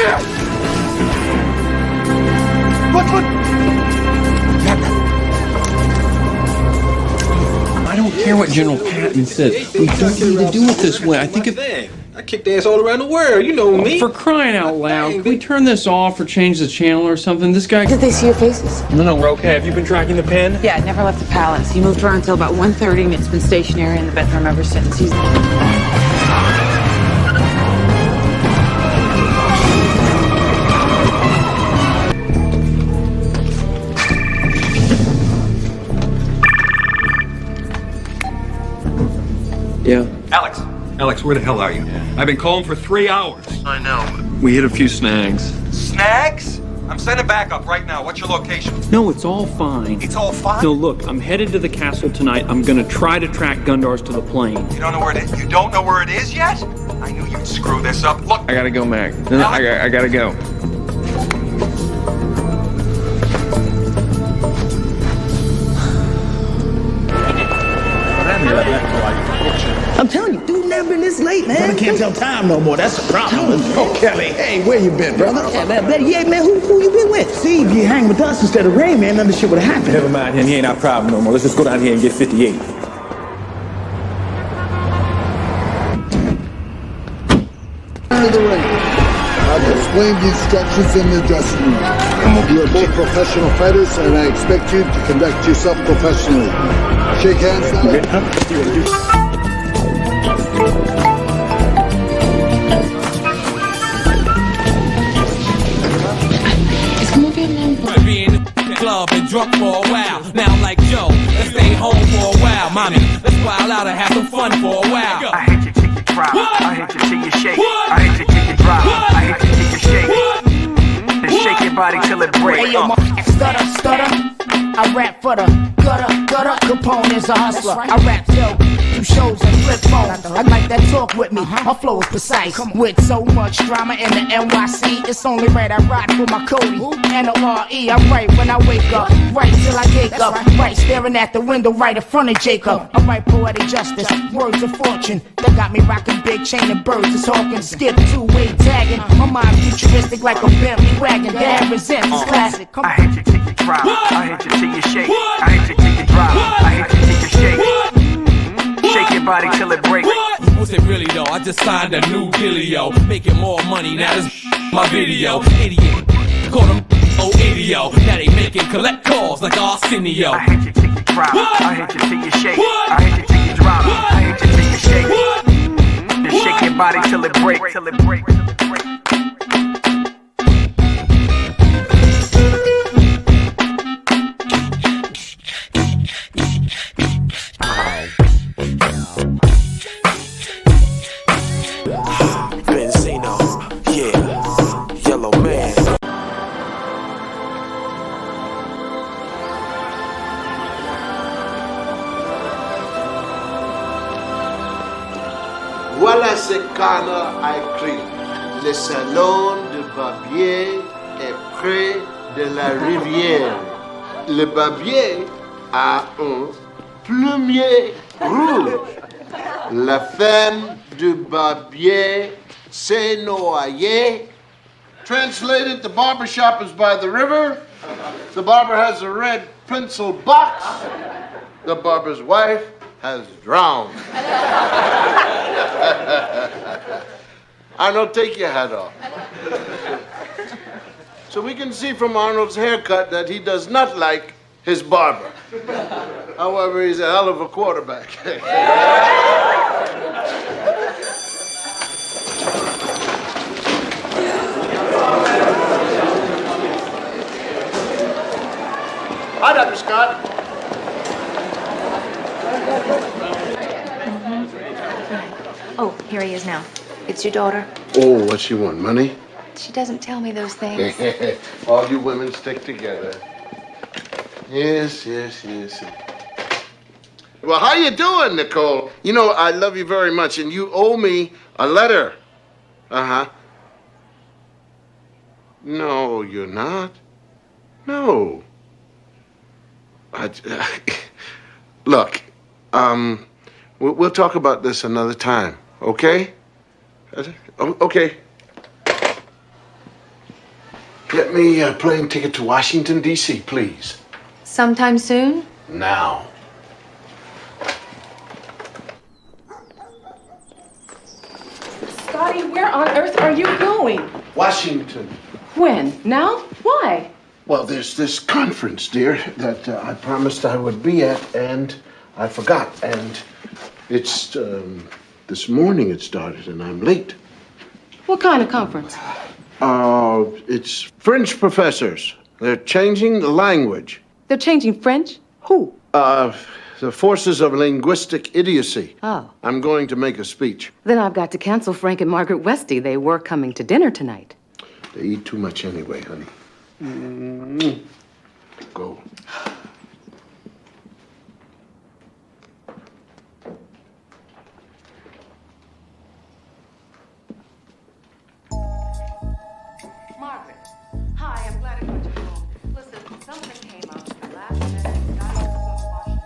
Look! I don't care what General Patton says. We don't need to do it this way. I think if... I kicked ass all around the world, you know me. For crying out loud, can we turn this off or change the channel or something? This guy... Did they see your faces? No, we're okay. Have you been tracking the pin? Yeah, it never left the palace. He moved around until about 1:30 and it's been stationary in the bedroom ever since. He's... Yeah. Alex, where the hell are you? I've been calling for 3 hours. I know. We hit a few snags. Snags? I'm sending backup right now. What's your location? No, it's all fine. It's all fine? No, look, I'm headed to the castle tonight. I'm gonna try to track Gundars to the plane. You don't know where it is? You don't know where it is yet? I knew you'd screw this up. Look. I gotta go, Mac. No, I gotta go. I'm telling you, dude never been this late, man. Brother can't tell time no more. That's the problem. Oh, Kelly, hey, where you been, brother? Yeah, man, better yet, man, who you been with? See, if you hang with us instead of Ray, man, none of this shit would have happened. Never mind him. He ain't our problem no more. Let's just go down here and get 58. The ring. I've explained the instructions in the dressing room. You are both professional fighters, and I expect you to conduct yourself professionally. Shake hands now. I've been in the club and drunk for a while. Now I'm like, yo, let's stay home for a while. Mommy, let's wild out and have some fun for a while. I hate you till you drop. I hate you till you shake. I hate you till you drop. I hate you till you shake. Then shake your body till it breaks. Hey, yo, stutter. I rap for the gutter. Capone is a hustler. I rap till do shows and flip phones. I like that talk with me. My flow is precise. With so much drama in the NYC, it's only right I ride for my Cody. N-O-R-E, I write when I wake up. Right till I wake up. Right staring at the window right in front of Jacob. I write poetic justice, words of fortune. That got me rocking big chain of birds. It's talking, skip two-way tagging. My mind futuristic like a Bentley wagon. Dad resents this classic. I hate you till you drop. I hate you till you shake. I hate you till you drop. I hate you till you shake. Shake your body till it breaks. What's it really though? I just signed a new dealio. Making more money now. This my video. Idiot. Call them idiot. Now they making collect calls like Arsenio. I hate you till you drop. I hate you till you shake. I hate you till you drop. I hate you till you shake. Then shake your body till it breaks. Till it breaks. Voilà ce qu'Anna a écrit. Le salon de barbier est près de la rivière. Le barbier a un plumier rouge. La femme du barbier s'est noyée. Translated, the barber shop is by the river. The barber has a red pencil box. The barber's wife has drowned. Arnold, take your hat off. So we can see from Arnold's haircut that he does not like his barber. However, he's a hell of a quarterback. Hi, Dr. Scott. Oh, here he is now. It's your daughter. Oh, what she want, money? She doesn't tell me those things. All you women stick together. Yes. Well, how you doing, Nicole? You know, I love you very much, and you owe me a letter. Uh-huh. No, you're not. No. Look, we'll talk about this another time, okay? Okay. get me a plane ticket to Washington, D.C., please? Sometime soon? Now. Scotty, where on earth are you going? Washington. When? Now? Why? Well, there's this conference, dear, that I promised I would be at, and I forgot. And it's, this morning it started, and I'm late. What kind of conference? It's French professors. They're changing the language. They're changing French? Who? The forces of linguistic idiocy. Oh. I'm going to make a speech. Then I've got to cancel Frank and Margaret Westy. They were coming to dinner tonight. They eat too much anyway, honey. Go. Margaret. Hi, I'm glad I got you home. Listen, something came up at the last minute. Got to go to Washington.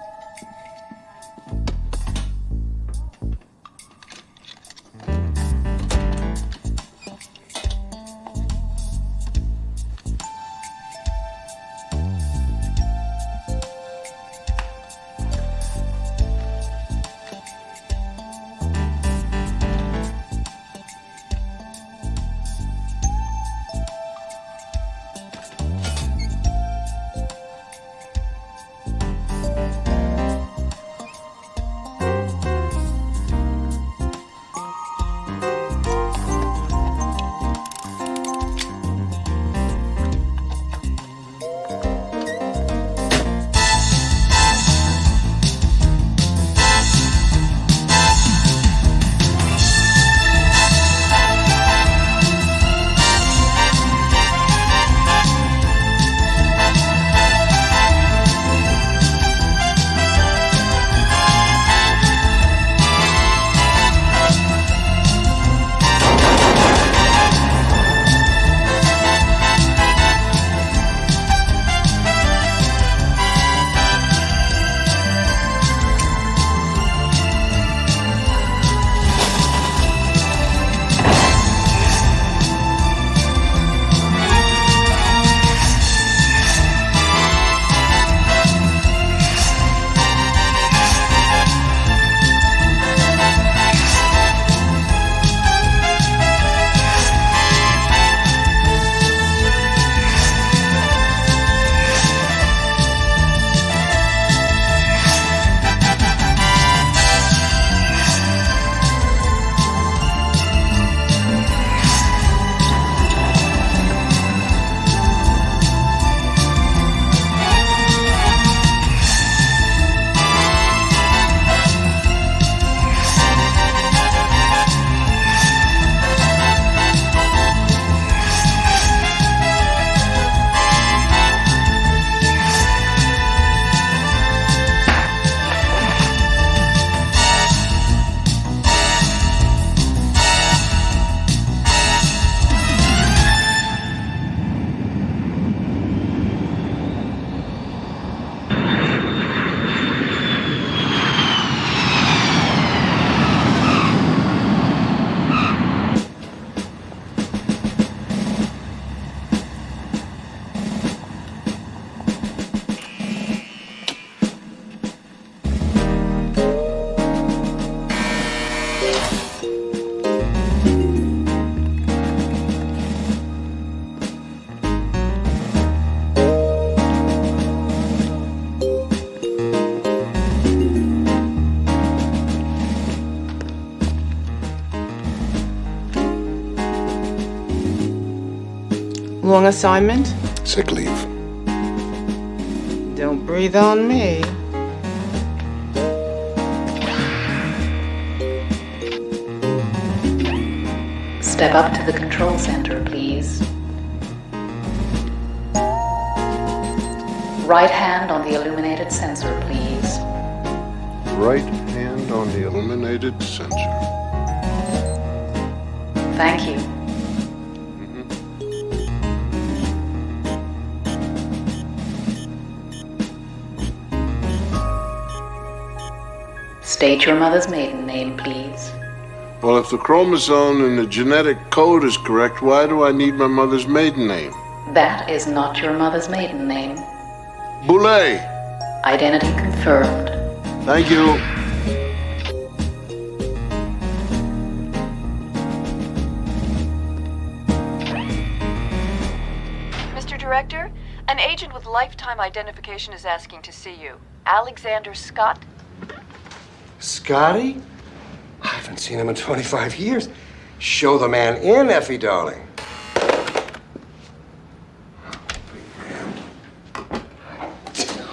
Long assignment? Sick leave. Don't breathe on me. Step up to the control center, please. Right hand on the illuminated sensor, please. Right hand on the illuminated sensor. Thank you. State your mother's maiden name, please. Well, if the chromosome in the genetic code is correct, why do I need my mother's maiden name? That is not your mother's maiden name. Boulay. Identity confirmed. Thank you. Mr. Director, an agent with lifetime identification is asking to see you. Alexander Scott? Scotty? I haven't seen him in 25 years. Show the man in, Effie, darling.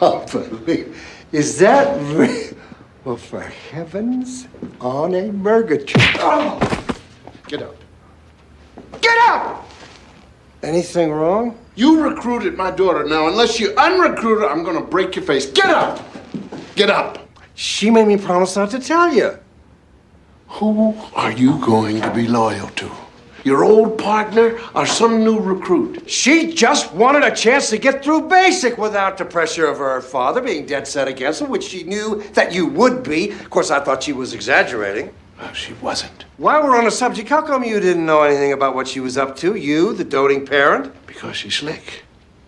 Unbelievable. Is that real? Well, for heavens, on a murgatroyd. Oh! Get out. Get out! Anything wrong? You recruited my daughter. Now, unless you unrecruit her, I'm gonna break your face. Get up! Get up! She made me promise not to tell you. Who are you going to be loyal to? Your old partner or some new recruit? She just wanted a chance to get through basic without the pressure of her father being dead set against her, which she knew that you would be. Of course, I thought she was exaggerating. She wasn't. While we're on the subject, how come you didn't know anything about what she was up to? You, the doting parent? Because she's slick.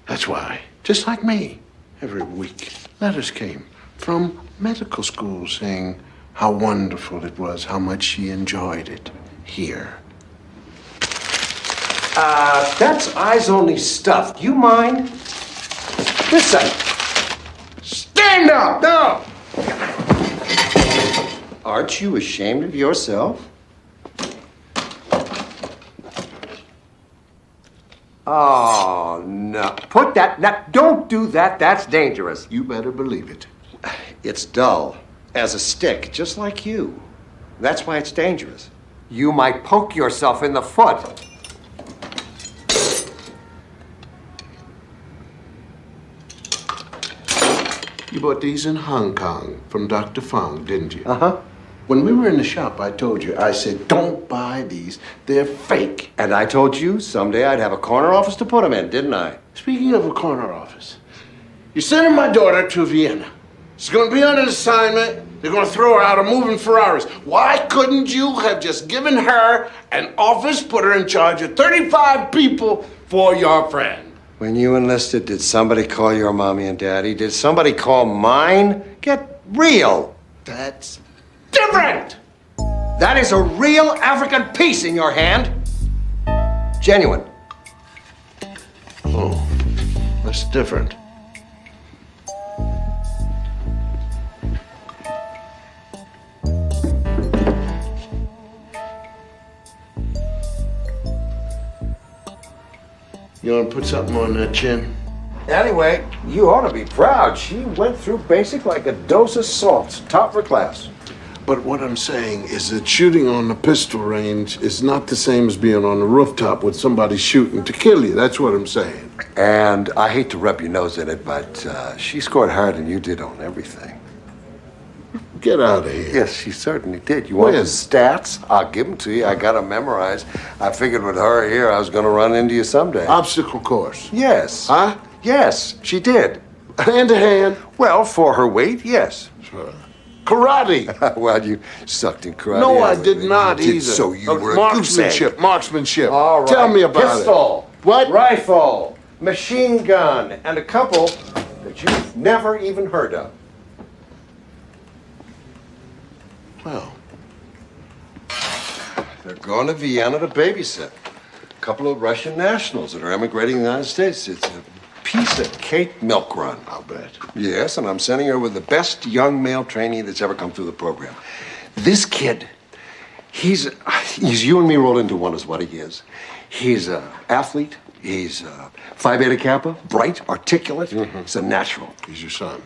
That's why. Just like me. Every week, letters came from medical school saying how wonderful it was, how much she enjoyed it here. That's eyes-only stuff. You mind? Listen. Stand up! No! Aren't you ashamed of yourself? Oh, no. Put that... Now, don't do that. That's dangerous. You better believe it. It's dull as a stick, just like you. That's why it's dangerous. You might poke yourself in the foot. You bought these in Hong Kong from Dr. Fong, didn't you? Uh-huh. When we were in the shop, I told you, I said, don't buy these. They're fake. And I told you someday I'd have a corner office to put them in, didn't I? Speaking of a corner office, you're sending my daughter to Vienna. She's going to be on an assignment. They're going to throw her out of moving Ferraris. Why couldn't you have just given her an office, put her in charge of 35 people for your friend? When you enlisted, did somebody call your mommy and daddy? Did somebody call mine? Get real. That's different. That is a real African piece in your hand. Genuine. Oh, that's different. You want to put something on that chin? Anyway, you ought to be proud. She went through basic like a dose of salt. Top of her class. But what I'm saying is that shooting on the pistol range is not the same as being on the rooftop with somebody shooting to kill you. That's what I'm saying. And I hate to rub your nose in it, but she scored higher than you did on everything. Get out of here. Yes, she certainly did. You want the stats? I'll give them to you. I got them memorized. I figured with her here, I was going to run into you someday. Obstacle course. Yes. Huh? Yes, she did. Hand to hand? Well, for her weight, yes. Sure. Karate. Well, you sucked in karate. No, I did not you did, either. So you were a marksmanship. Marksmanship. All right. Tell me about Pistol. it. What? Rifle, machine gun, and a couple that you've never even heard of. Well, they're going to Vienna to babysit a couple of Russian nationals that are emigrating to the United States. It's a piece of cake milk run. I'll bet. Yes, and I'm sending her with the best young male trainee that's ever come through the program. This kid, he's you and me rolled into one is what he is. He's an athlete. He's Phi Beta Kappa, bright, articulate. Mm-hmm. He's a natural. He's your son.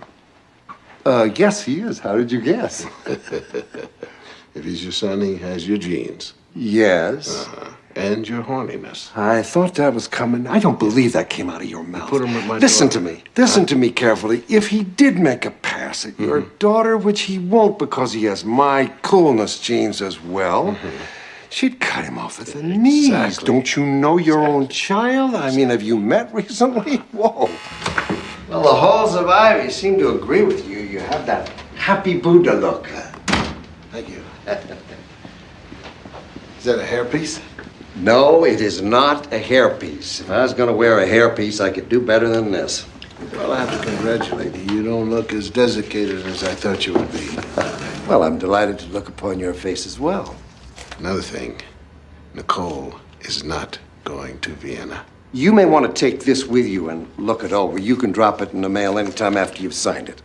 Yes, he is. How did you guess? If he's your son, he has your genes. Yes. And your horniness. I thought that was coming. I don't believe that came out of your mouth. Put him with my Listen daughter. to me. Listen to me carefully. If he did make a pass at your daughter, which he won't because he has my coolness genes as well, she'd cut him off at the knees. Exactly. Don't you know your own child? I mean, have you met recently? Whoa. Well, the halls of Ivy seem to agree with you. You have that happy Buddha look. Thank you. Is that a hairpiece? No, it is not a hairpiece. If I was going to wear a hairpiece, I could do better than this. Well, I have to congratulate you. You don't look as desiccated as I thought you would be. Well, I'm delighted to look upon your face as well. Another thing, Nicole is not going to Vienna. You may want to take this with you and look it over. You can drop it in the mail anytime after you've signed it.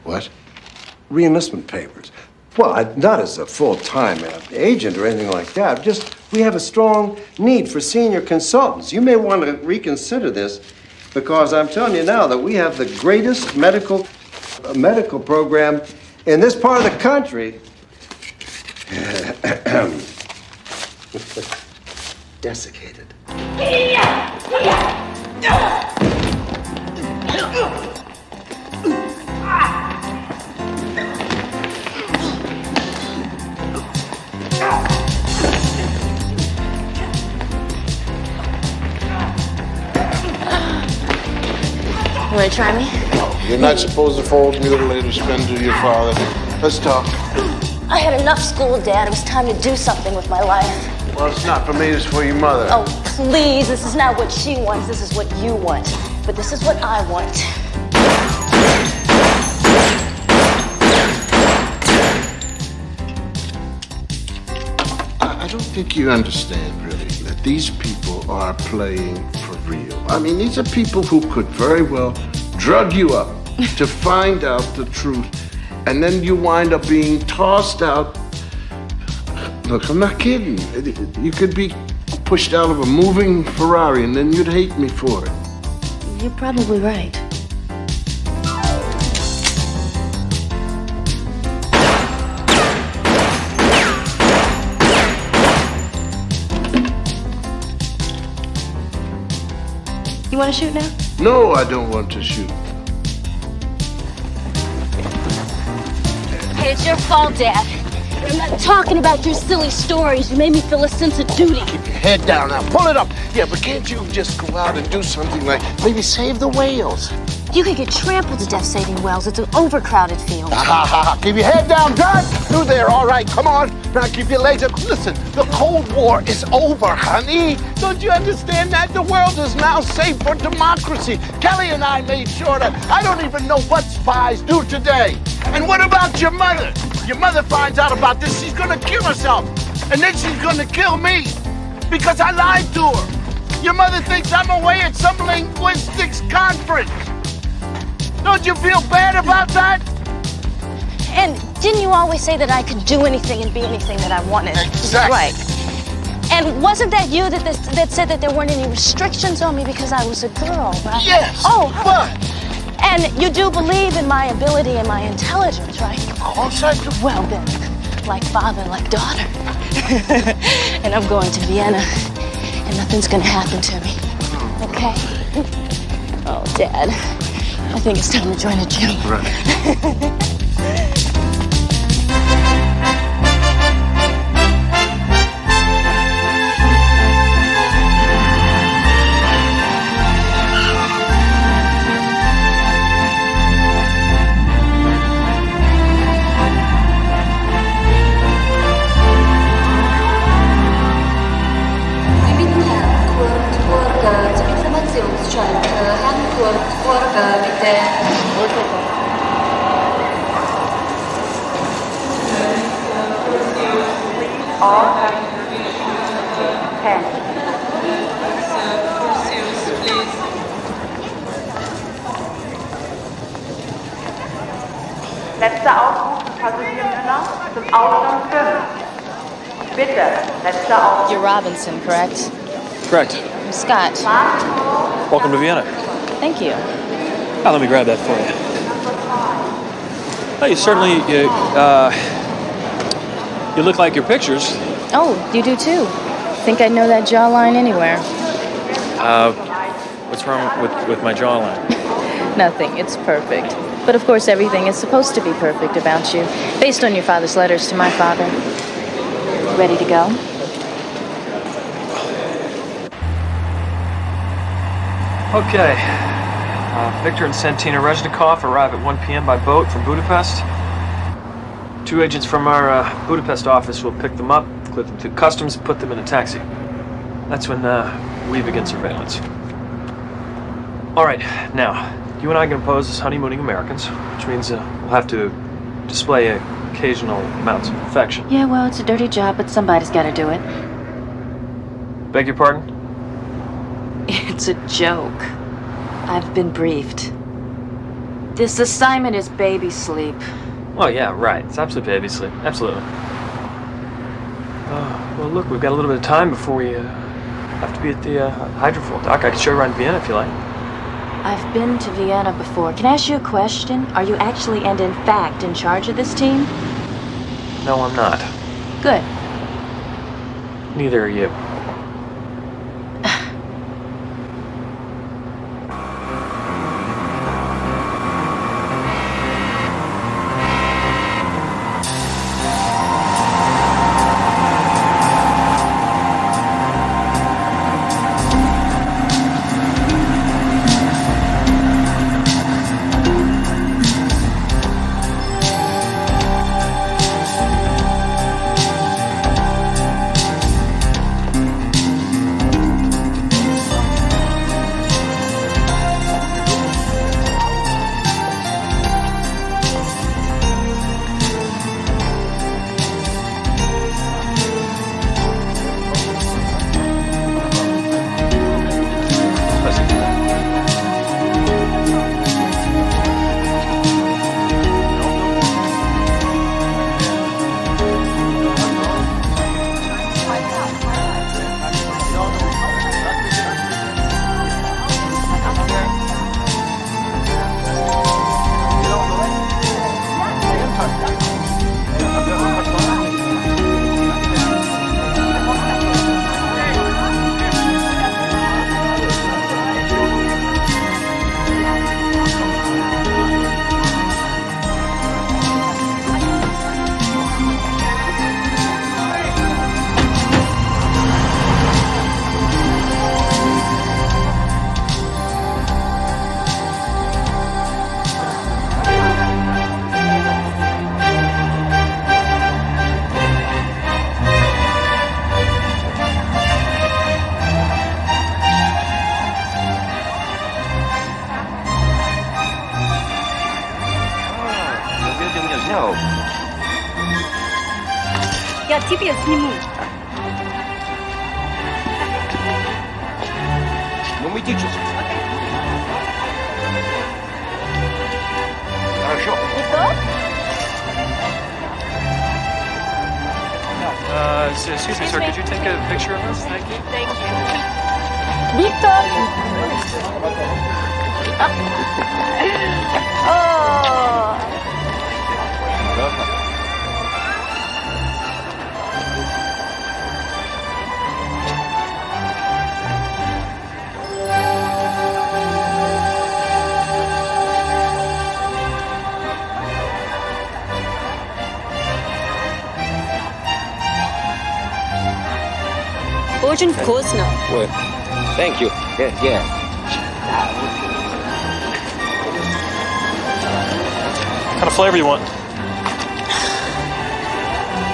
What? Reenlistment papers. Well, not as a full-time agent or anything like that. Just, we have a strong need for senior consultants. You may want to reconsider this because I'm telling you now that we have the greatest medical program in this part of the country. Desiccated. You want to try me? You're not supposed to fold mutilated spin to your father. Let's talk. I had enough school, Dad. It was time to do something with my life. Well, it's not for me, it's for your mother. Oh, please. This is not what she wants. This is what you want. But this is what I want. I don't think you understand, really, that these people are playing for real. I mean, these are people who could very well drug you up to find out the truth, and then you wind up being tossed out. Look, I'm not kidding. You could be pushed out of a moving Ferrari, and then you'd hate me for it. You're probably right. You want to shoot now? No, I don't want to shoot. Hey, it's your fault, Dad. I'm not talking about your silly stories. You made me feel a sense of duty. Keep your head down now. Pull it up. Yeah, but can't you just go out and do something like maybe save the whales? You could get trampled to death saving whales. It's an overcrowded field. Keep your head down, Dad. Through there. All right, come on. Now keep your legs up. Listen, the Cold War is over, honey. Don't you understand that? The world is now safe for democracy. Kelly and I made sure that I don't even know what spies do today. And what about your mother? Your mother finds out about this, she's gonna kill herself. And then she's gonna kill me because I lied to her. Your mother thinks I'm away at some linguistics conference. Don't you feel bad about that? And didn't you always say that I could do anything and be anything that I wanted? Exactly. Right. And wasn't that you that said that there weren't any restrictions on me because I was a girl, right? Yes. Oh, but and you do believe in my ability and my intelligence, right? Of course I do. Well then, like father, like daughter. And I'm going to Vienna, and nothing's gonna happen to me. Okay? Oh, Dad, I think it's time to join the gym. Right. Letzter Aufruf für Passagiermüller zum Ausgang 5. Bitte, letzter Aufruf. You're Robinson, correct? Correct. I'm Scott. Welcome to Vienna. Thank you. Now, let me grab that for you. Well, you look like your pictures. Oh, you do too. Think I'd know that jawline anywhere. What's wrong with my jawline? Nothing. It's perfect. But of course, everything is supposed to be perfect about you, based on your father's letters to my father. Ready to go? Okay. Victor and Santina Rezhnikov arrive at 1 p.m. by boat from Budapest. 2 agents from our Budapest office will pick them up, cleared them through customs, and put them in a taxi. That's when we begin surveillance. All right, now, you and I can pose as honeymooning Americans, which means we'll have to display occasional amounts of affection. Yeah, well, it's a dirty job, but somebody's got to do it. Beg your pardon? It's a joke. I've been briefed. This assignment is baby sleep. Well, yeah, right. It's absolute baby sleep. Absolutely. Well, look, we've got a little bit of time before we have to be at the hydrofoil dock. I can show you around Vienna if you like. I've been to Vienna before. Can I ask you a question? Are you actually and in fact in charge of this team? No, I'm not. Good. Neither are you. Я тебе сниму. Ну, мы сейчас. Хорошо. Excuse me, sir. Could you take a picture of us? Thank you. Thank you. Victor. Oh. Очень вкусно. Well, thank you. Yeah. What kind of flavor you want?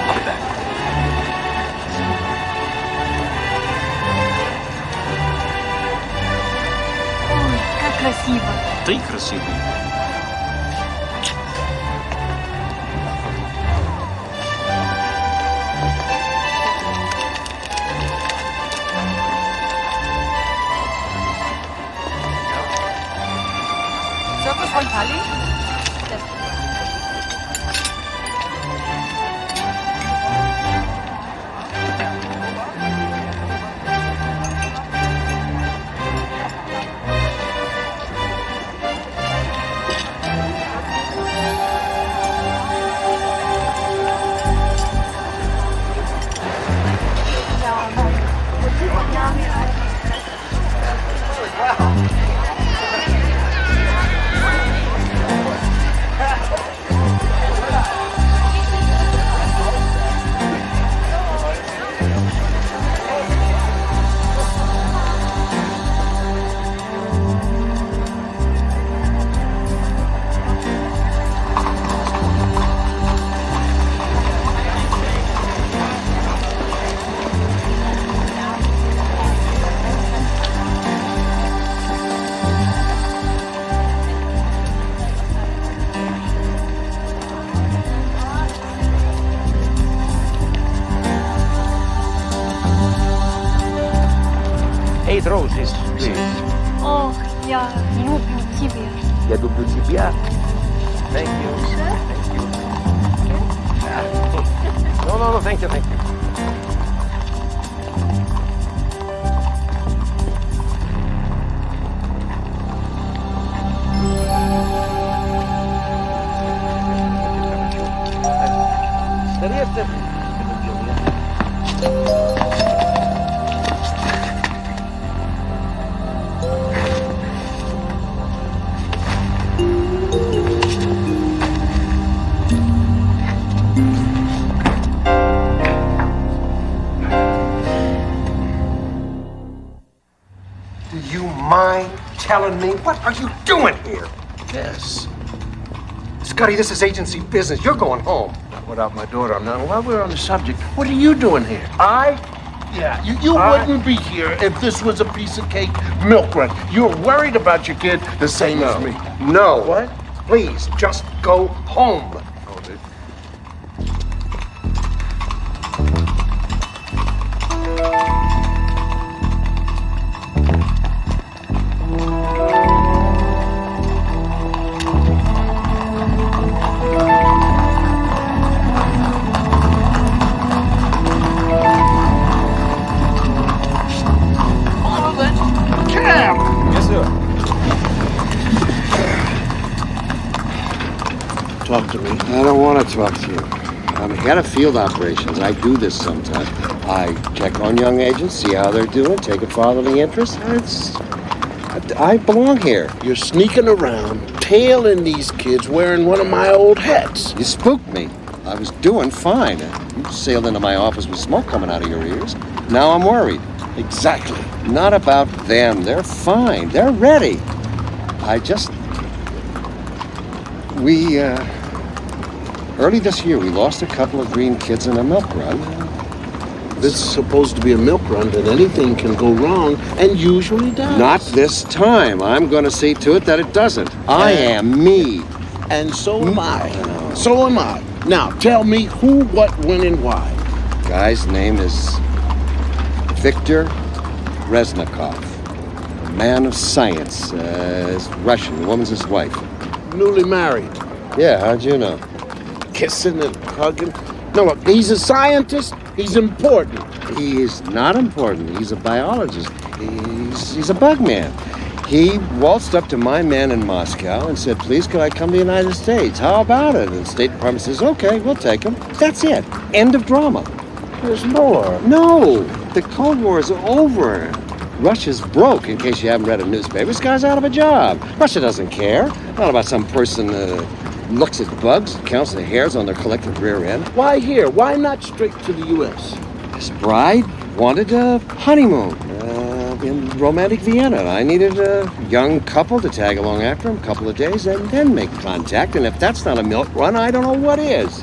I'll be back. Ой, как красиво. Ты красивый. Circus von Tallinn? 8 roses, please. O, ja lubię ciebie. Ja lubię ciebie. Thank you. Thank you. No, thank you, thank you. Do you mind telling me what are you doing here? Yes. Scotty, this is agency business. You're going home. Not without my daughter. Now, while we're on the subject, what are you doing here? Yeah, you I- wouldn't be here if this was a piece of cake milk run. You're worried about your kid the same as me. No. What? Please, just go home. Cam! Yes, sir. Talk to me. I don't want to talk to you. I'm head of field operations. I do this sometimes. I check on young agents, see how they're doing, take a fatherly interest. I belong here. You're sneaking around, tailing these kids wearing one of my old hats. You spooked me. I was doing fine. You sailed into my office with smoke coming out of your ears. Now I'm worried. Exactly. Not about them. They're fine. They're ready. Early this year, we lost a couple of green kids in a milk run. This is supposed to be a milk run, and anything can go wrong, and usually does. Not this time. I'm going to see to it that it doesn't. I am me. And so am I. So am I. Now, tell me who, what, when, and why. Guy's name is Victor Reznikov. A man of science. Is Russian. The woman's his wife. Newly married. Yeah, how'd you know? Kissing and hugging. No, look, he's a scientist. He's important. He is not important. He's a biologist. He's a bug man. He waltzed up to my man in Moscow and said, please, could I come to the United States? How about it? And the State Department says, okay, we'll take him. That's it. End of drama. There's more. No, the Cold War is over. Russia's broke, in case you haven't read a newspaper. This guy's out of a job. Russia doesn't care. Not about some person looks at bugs, counts the hairs on their collective rear end. Why here? Why not straight to the U.S.? His bride wanted a honeymoon in romantic Vienna. I needed a young couple to tag along after him a couple of days and then make contact. And if that's not a milk run, I don't know what is.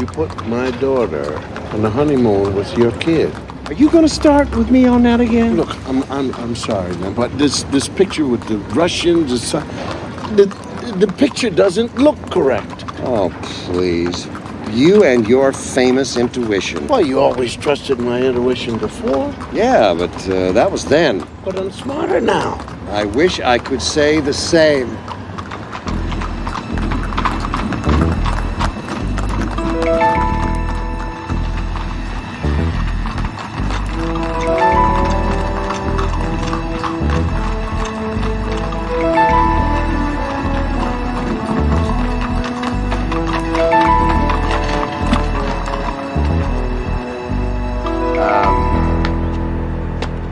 You put my daughter on the honeymoon with your kid. Are you going to start with me on that again? Look, I'm sorry, man, but this picture with the Russians, the picture doesn't look correct. Oh, please. You and your famous intuition. Well, you always trusted my intuition before. Yeah, but that was then. But I'm smarter now. I wish I could say the same.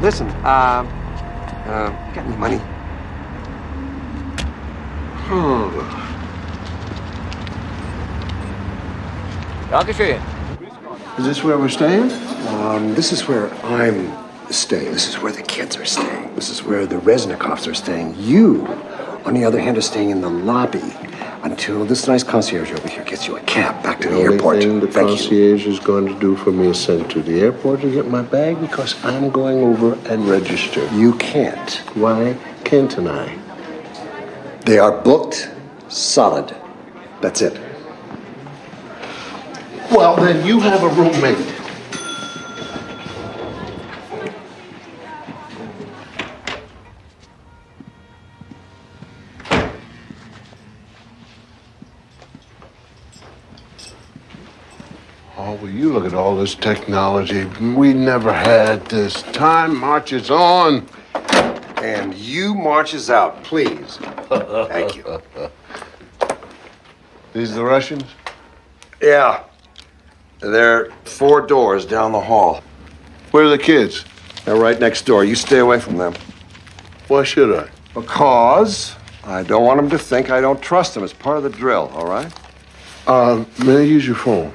Listen, got any money? Dankeschön. Is this where we're staying? This is where I'm staying. This is where the kids are staying. This is where the Reznikovs are staying. You, on the other hand, are staying in the lobby until this nice concierge over here gets you a cab back to the airport. The only thing the Thank you. concierge is going to do for me is send to the airport to get my bag because I'm going over and register. You can't. Why can't I? They are booked solid. That's it. Well, then you have a roommate. Oh, will you look at all this technology? We never had this. Time marches on. And you marches out, please. Thank you. These the Russians? Yeah. They're 4 doors down the hall. Where are the kids? They're right next door. You stay away from them. Why should I? Because I don't want them to think I don't trust them. It's part of the drill, all right? May I use your phone?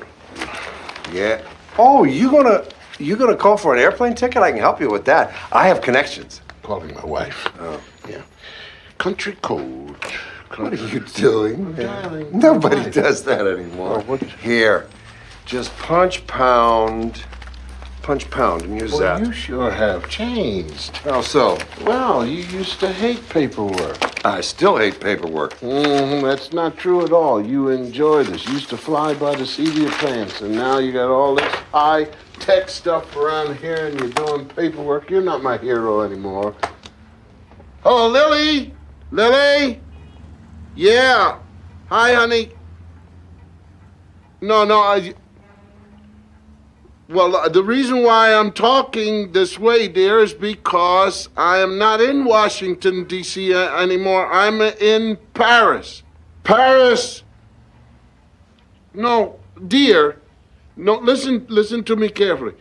Yeah. Oh, you gonna call for an airplane ticket? I can help you with that. I have connections. Calling my wife. Oh. Yeah. Country code. What are you doing? Darling. Nobody does that anymore. Oh, what? Here. Just punch, pound, and use Well, that. you sure have changed. How so? Well, you used to hate paperwork. I still hate paperwork. That's not true at all. You enjoy this. You used to fly by the seat of your pants, and now you got all this high-tech stuff around here, and you're doing paperwork. You're not my hero anymore. Oh, Lily! Lily! Yeah. Hi, honey. No, well, the reason why I'm talking this way, dear, is because I am not in Washington, D.C. anymore. I'm in Paris. Paris! No, dear. No, listen to me carefully.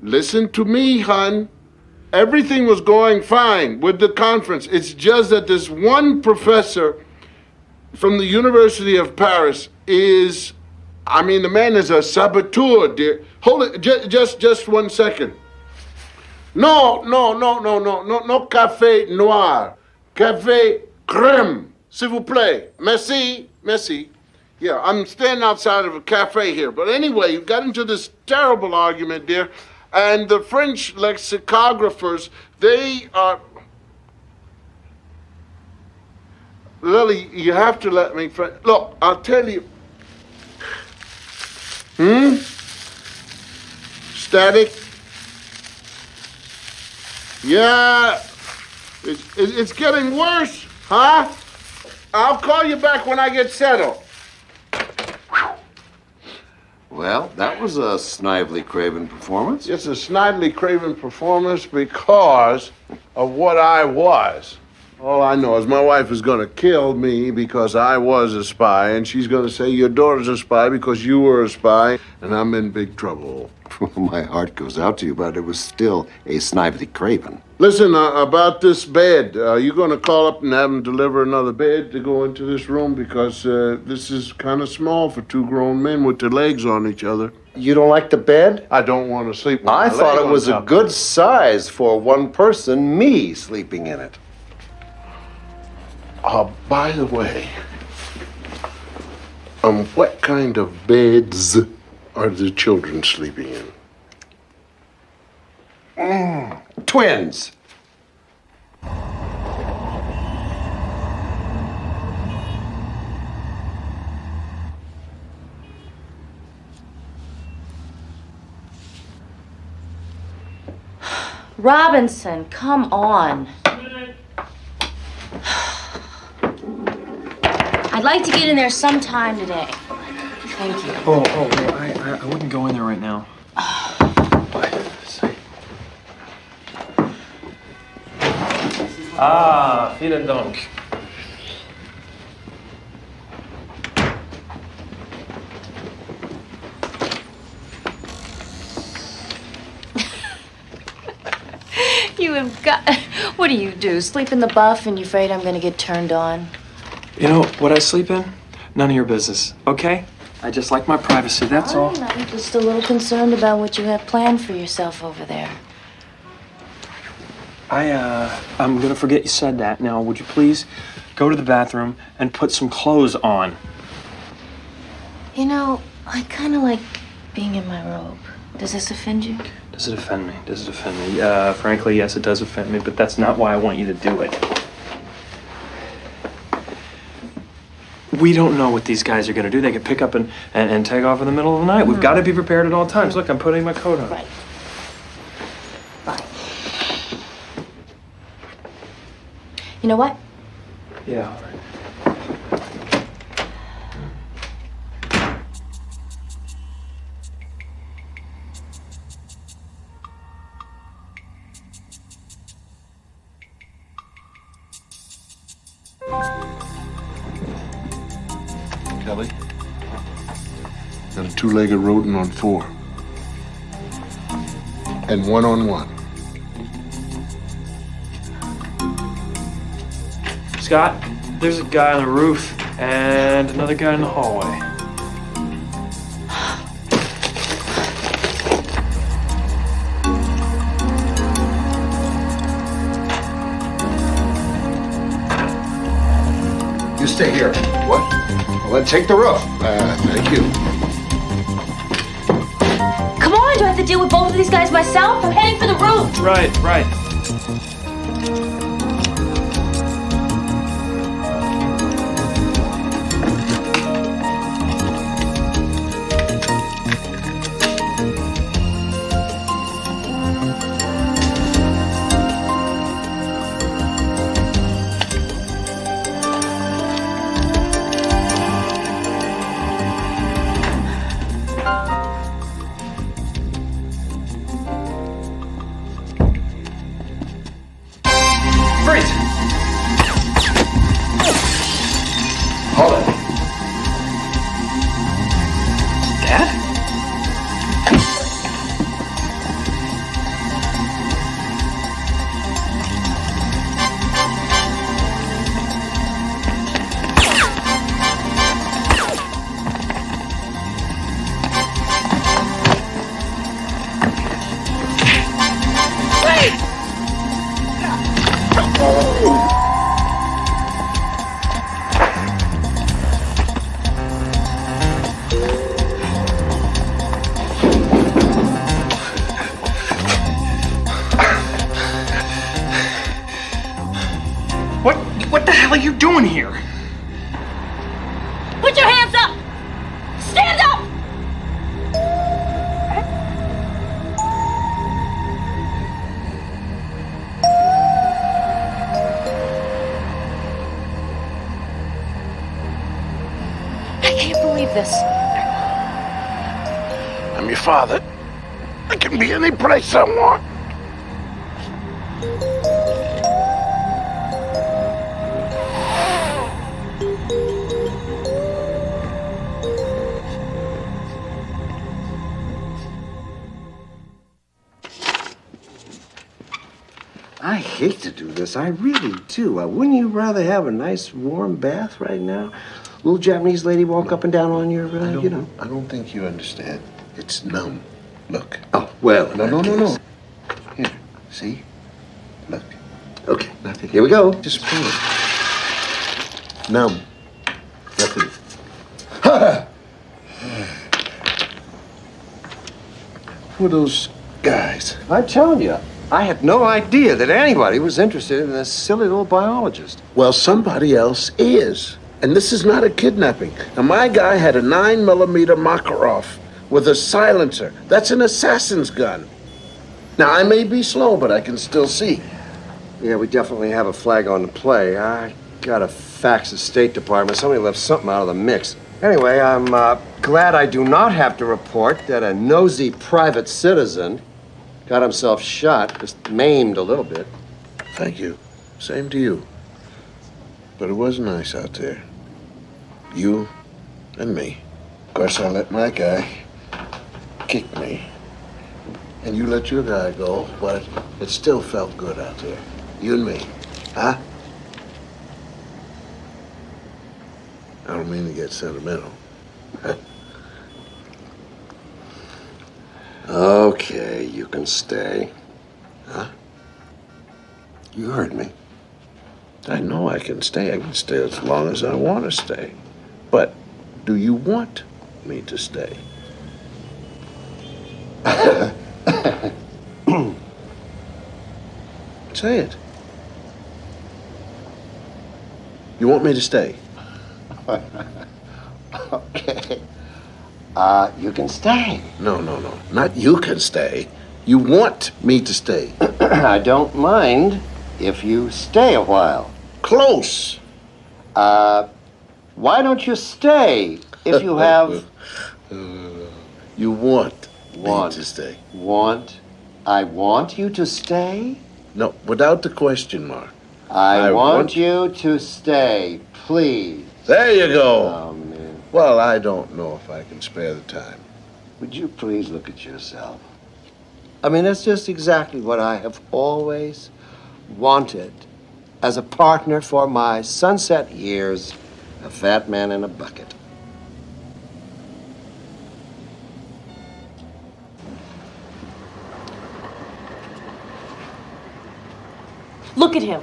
Listen to me, hon. Everything was going fine with the conference. It's just that this one professor from the University of Paris is... the man is a saboteur, dear. Hold it, just 1 second. No, café noir. Café crème, s'il vous plaît. Merci. Yeah, I'm standing outside of a cafe here. But anyway, you got into this terrible argument, dear. And the French lexicographers, they are... Lily, you have to let me... Look, I'll tell you... Static? Yeah. It's getting worse, huh? I'll call you back when I get settled. Well, that was a snively Craven performance. It's a snidely Craven performance because of what I was. All I know is my wife is going to kill me because I was a spy, and she's going to say your daughter's a spy because you were a spy, and I'm in big trouble. My heart goes out to you, but it was still a snively Craven. Listen, about this bed, you're going to call up and have them deliver another bed to go into this room because this is kind of small for 2 grown men with their legs on each other. You don't like the bed? I don't want to sleep with I my thought leg it was on a top. good size for one person, me sleeping in it. By the way, what kind of beds are the children sleeping in? Twins. Robinson, come on. I'd like to get in there sometime today. Thank you. Oh, I wouldn't go in there right now. Vielen Dank. You have got... What do? Sleep in the buff and you're afraid I'm going to get turned on? You know what I sleep in? None of your business, okay? I just like my privacy, that's all. I'm just a little concerned about what you have planned for yourself over there. I'm gonna forget you said that. Now, would you please go to the bathroom and put some clothes on? You know, I kind of like being in my robe. Does this offend you? Does it offend me? Frankly, yes, it does offend me, but that's not why I want you to do it. We don't know what these guys are gonna do. They could pick up and take off in the middle of the night. We've got to be prepared at all times. Look, I'm putting my coat on. Right. Fine. You know what? Yeah, all right. Kelly. Got a two-legged rodent on 4. And 1-on-1. Scott, there's a guy on the roof and another guy in the hallway. You stay here. What? Well, then take the roof. Thank you. Come on, do I have to deal with both of these guys myself? I'm heading for the roof. Right. Freeze! Hold it. Dad? What the hell are you doing here? Put your hands up! Stand up! I can't believe this. I'm your father. I can be any place I want. I hate to do this. I really do. Wouldn't you rather have a nice warm bath right now? Little Japanese lady walk up and down on your, you know. I don't think you understand. It's numb. Look. Oh, well. No. Here, see? Look. Okay, nothing. Here we go. Just feel it. Numb. Nothing. Who are those guys? I'm telling you, I had no idea that anybody was interested in this silly little biologist. Well, somebody else is. And this is not a kidnapping. Now, my guy had a 9mm Makarov with a silencer. That's an assassin's gun. Now, I may be slow, but I can still see. Yeah, we definitely have a flag on the play. I got a fax the State Department. Somebody left something out of the mix. Anyway, I'm glad I do not have to report that a nosy private citizen got himself shot, just maimed a little bit. Thank you. Same to you. But it was nice out there. You and me. Of course, I let my guy kick me. And you let your guy go, but it still felt good out there. You and me. Huh? I don't mean to get sentimental. Okay, you can stay. Huh? You heard me. I know I can stay. I can stay as long as I want to stay. But do you want me to stay? Say it. You want me to stay? Okay. You can stay. No. Not you can stay. You want me to stay. I don't mind if you stay a while. Close. Why don't you stay if you have... You want me to stay. Want? I want you to stay? No, without the question mark. I want you to stay, please. There you go. Oh, man. Well, I don't know if I can spare the time. Would you please look at yourself? I mean, that's just exactly what I have always wanted as a partner for my sunset years, a fat man in a bucket. Look at him.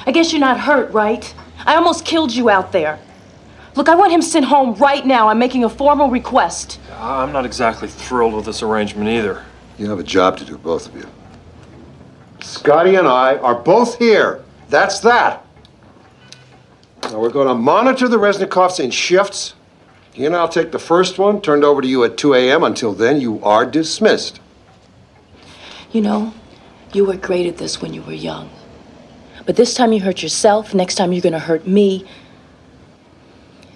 I guess you're not hurt, right? I almost killed you out there. Look, I want him sent home right now. I'm making a formal request. I'm not exactly thrilled with this arrangement either. You have a job to do, both of you. Scotty and I are both here. That's that. Now we're going to monitor the Reznikovs in shifts. You and I'll take the first one, turned over to you at 2 a.m. Until then, you are dismissed. You know, you were great at this when you were young. But this time you hurt yourself. Next time you're going to hurt me.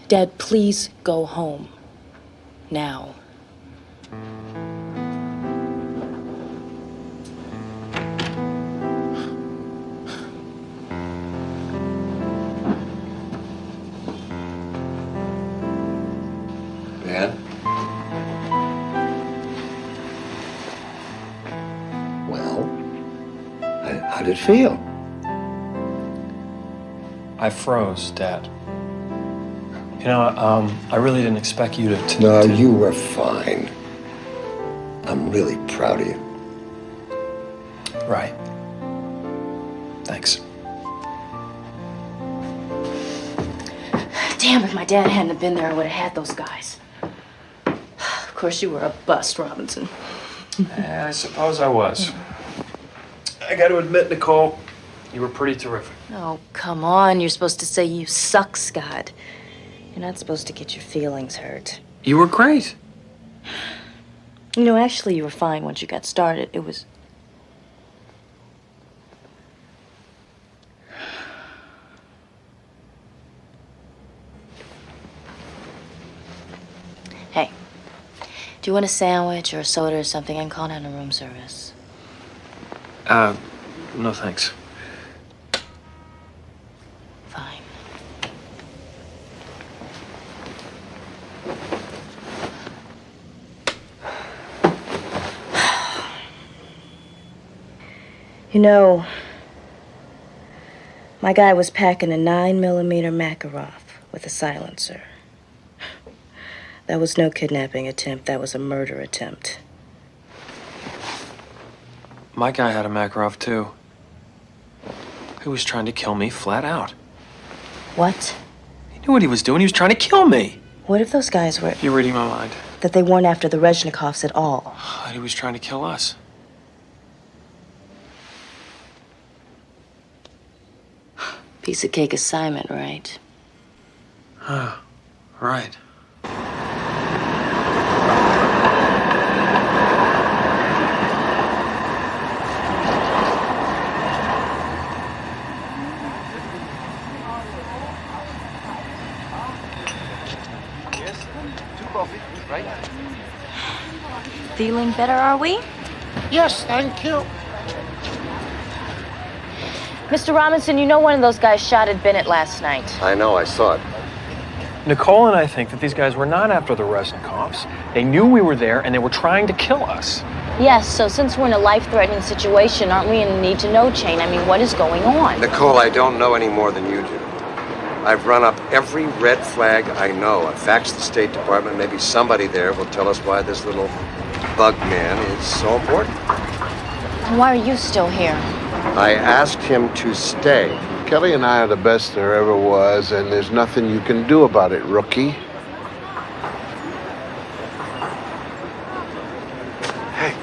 Dad, please go home. Now. Man? Well, how did it feel? I froze, Dad. You know, I really didn't expect you to... No, you were fine. I'm really proud of you. Right. Thanks. Damn, if my dad hadn't have been there, I would have had those guys. Of course, you were a bust, Robinson. I suppose I was. I got to admit, Nicole, you were pretty terrific. Oh, come on. You're supposed to say you suck, Scott. You're not supposed to get your feelings hurt. You were great. You know, actually, you were fine once you got started. It was... Hey, do you want a sandwich or a soda or something? I can call down to room service. No thanks. Fine. You know, my guy was packing a 9mm Makarov with a silencer. That was no kidnapping attempt. That was a murder attempt. My guy had a Makarov, too. He was trying to kill me flat out. What? He knew what he was doing. He was trying to kill me. What if those guys were... You're reading my mind. That they weren't after the Reznikovs at all? He was trying to kill us. Piece of cake assignment, right? Right. Feeling better, are we? Yes, thank you. Mr. Robinson, you know one of those guys shot at Bennett last night. I know, I saw it. Nicole and I think that these guys were not after the Reznikovs. They knew we were there, and they were trying to kill us. Yes, so since we're in a life-threatening situation, aren't we in a need-to-know chain? I mean, what is going on? Nicole, I don't know any more than you do. I've run up every red flag I know. I've faxed the State Department. Maybe somebody there will tell us why this little bug man is so important. Why are you still here? I asked him to stay. Kelly and I are the best there ever was, and there's nothing you can do about it, rookie. Hey,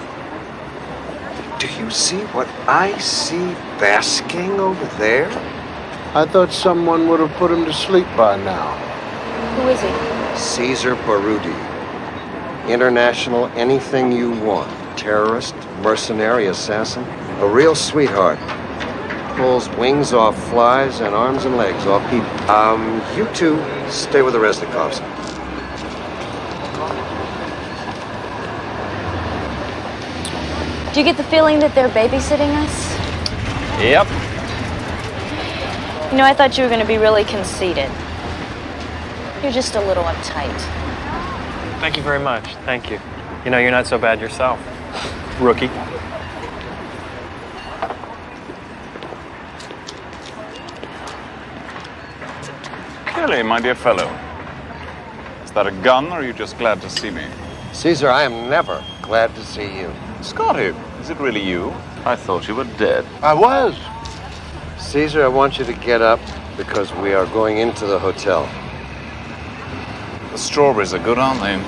do you see what I see basking over there? I thought someone would have put him to sleep by now. Who is he? Caesar Barudi. International anything you want. Terrorist, mercenary, assassin. A real sweetheart. Pulls wings off flies and arms and legs off people. You two stay with the Reznikovs. Do you get the feeling that they're babysitting us? Yep. You know, I thought you were going to be really conceited. You're just a little uptight. Thank you very much. Thank you. You know, you're not so bad yourself, rookie. Kelly, my dear fellow. Is that a gun, or are you just glad to see me? Caesar, I am never glad to see you. Scotty, is it really you? I thought you were dead. I was. Caesar, I want you to get up because we are going into the hotel. The strawberries are good, aren't they?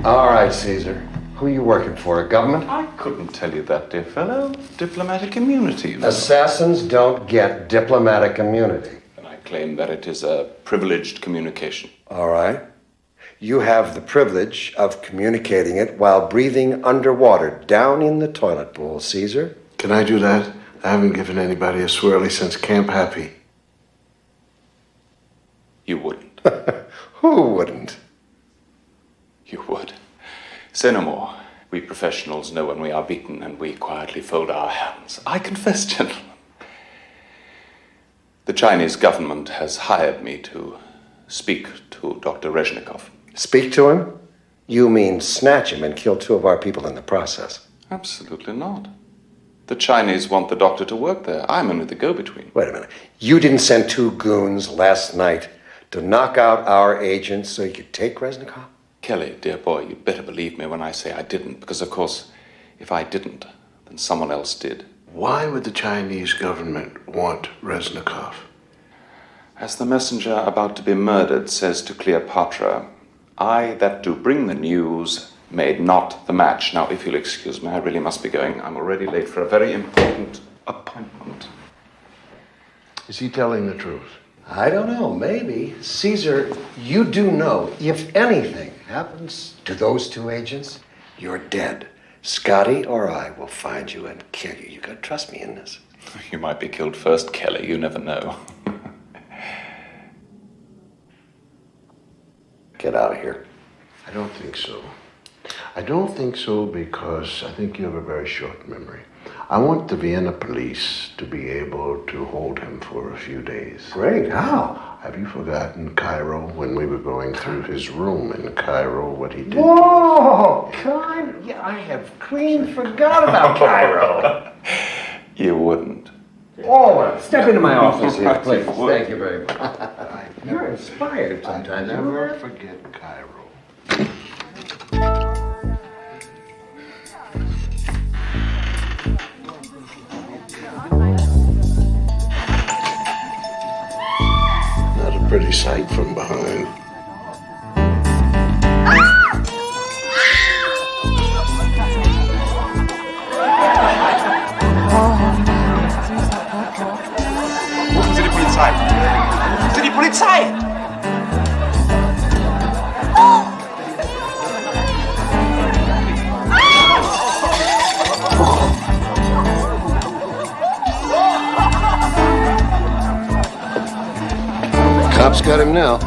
All right, Caesar. Who are you working for, a government? I couldn't tell you that, dear fellow. Diplomatic immunity, you know. Assassins don't get diplomatic immunity. And I claim that it is a privileged communication. All right. You have the privilege of communicating it while breathing underwater down in the toilet bowl, Caesar. Can I do that? I haven't given anybody a swirly since Camp Happy. You wouldn't. Who wouldn't? You would. Say no more. We professionals know when we are beaten, and we quietly fold our hands. I confess, gentlemen, the Chinese government has hired me to speak to Dr. Rezhnikov. Speak to him? You mean snatch him and kill 2 of our people in the process? Absolutely not. The Chinese want the doctor to work there. I'm only the go-between. Wait a minute. You didn't send 2 goons last night to knock out our agents so you could take Rezhnikov? Kelly, dear boy, you'd better believe me when I say I didn't, because, of course, if I didn't, then someone else did. Why would the Chinese government want Rezhnikov? As the messenger about to be murdered says to Cleopatra, I that do bring the news made not the match. Now, if you'll excuse me, I really must be going. I'm already late for a very important appointment. Is he telling the truth? I don't know, maybe. Caesar, you do know, if anything happens to those 2 agents, you're dead. Scotty or I will find you and kill you. You gotta trust me in this. You might be killed first, Kelly. You never know. Get out of here. I don't think so. I don't think so because I think you have a very short memory. I want the Vienna police to be able to hold him for a few days. Great. How? Have you forgotten Cairo when we were going through his room in Cairo, what he did? Whoa! Yeah, I have clean forgot about Cairo. You wouldn't. Oh, step into my office here, please. Thank you very much. You're inspired sometimes. I never forget Cairo. Not a pretty sight from behind. Rufen Sie die Polizei. Rufen Sie die Polizei! Cops got him now.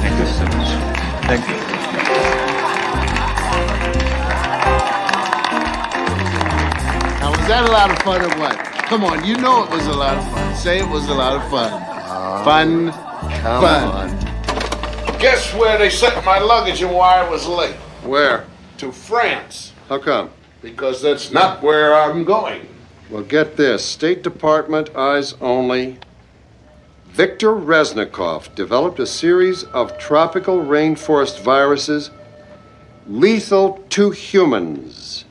Thank you so much. Thank you. Now, was that a lot of fun or what? Come on, you know it was a lot of fun. Say it was a lot of fun. Fun. Come on. Guess where they sent my luggage and why I was late? Where? To France. How come? Because that's not where I'm going. Well, get this. State Department, eyes only. Viktor Rezhnikov developed a series of tropical rainforest viruses lethal to humans.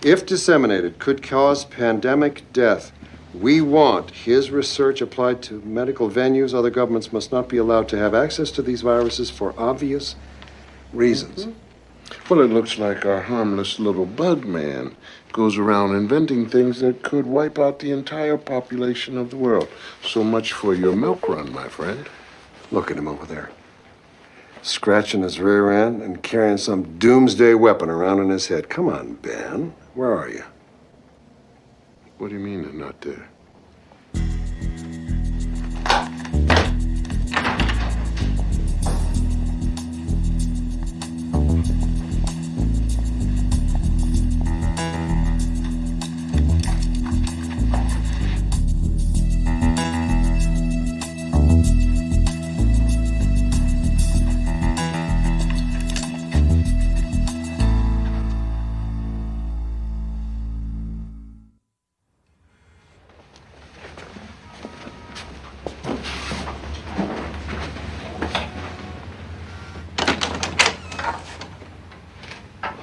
If disseminated, could cause pandemic death. We want his research applied to medical venues. Other governments must not be allowed to have access to these viruses for obvious reasons. Well, it looks like our harmless little bug man goes around inventing things that could wipe out the entire population of the world. So much for your milk run, my friend. Look at him over there. Scratching his rear end and carrying some doomsday weapon around in his head. Come on, Ben. Where are you? What do you mean they're not there?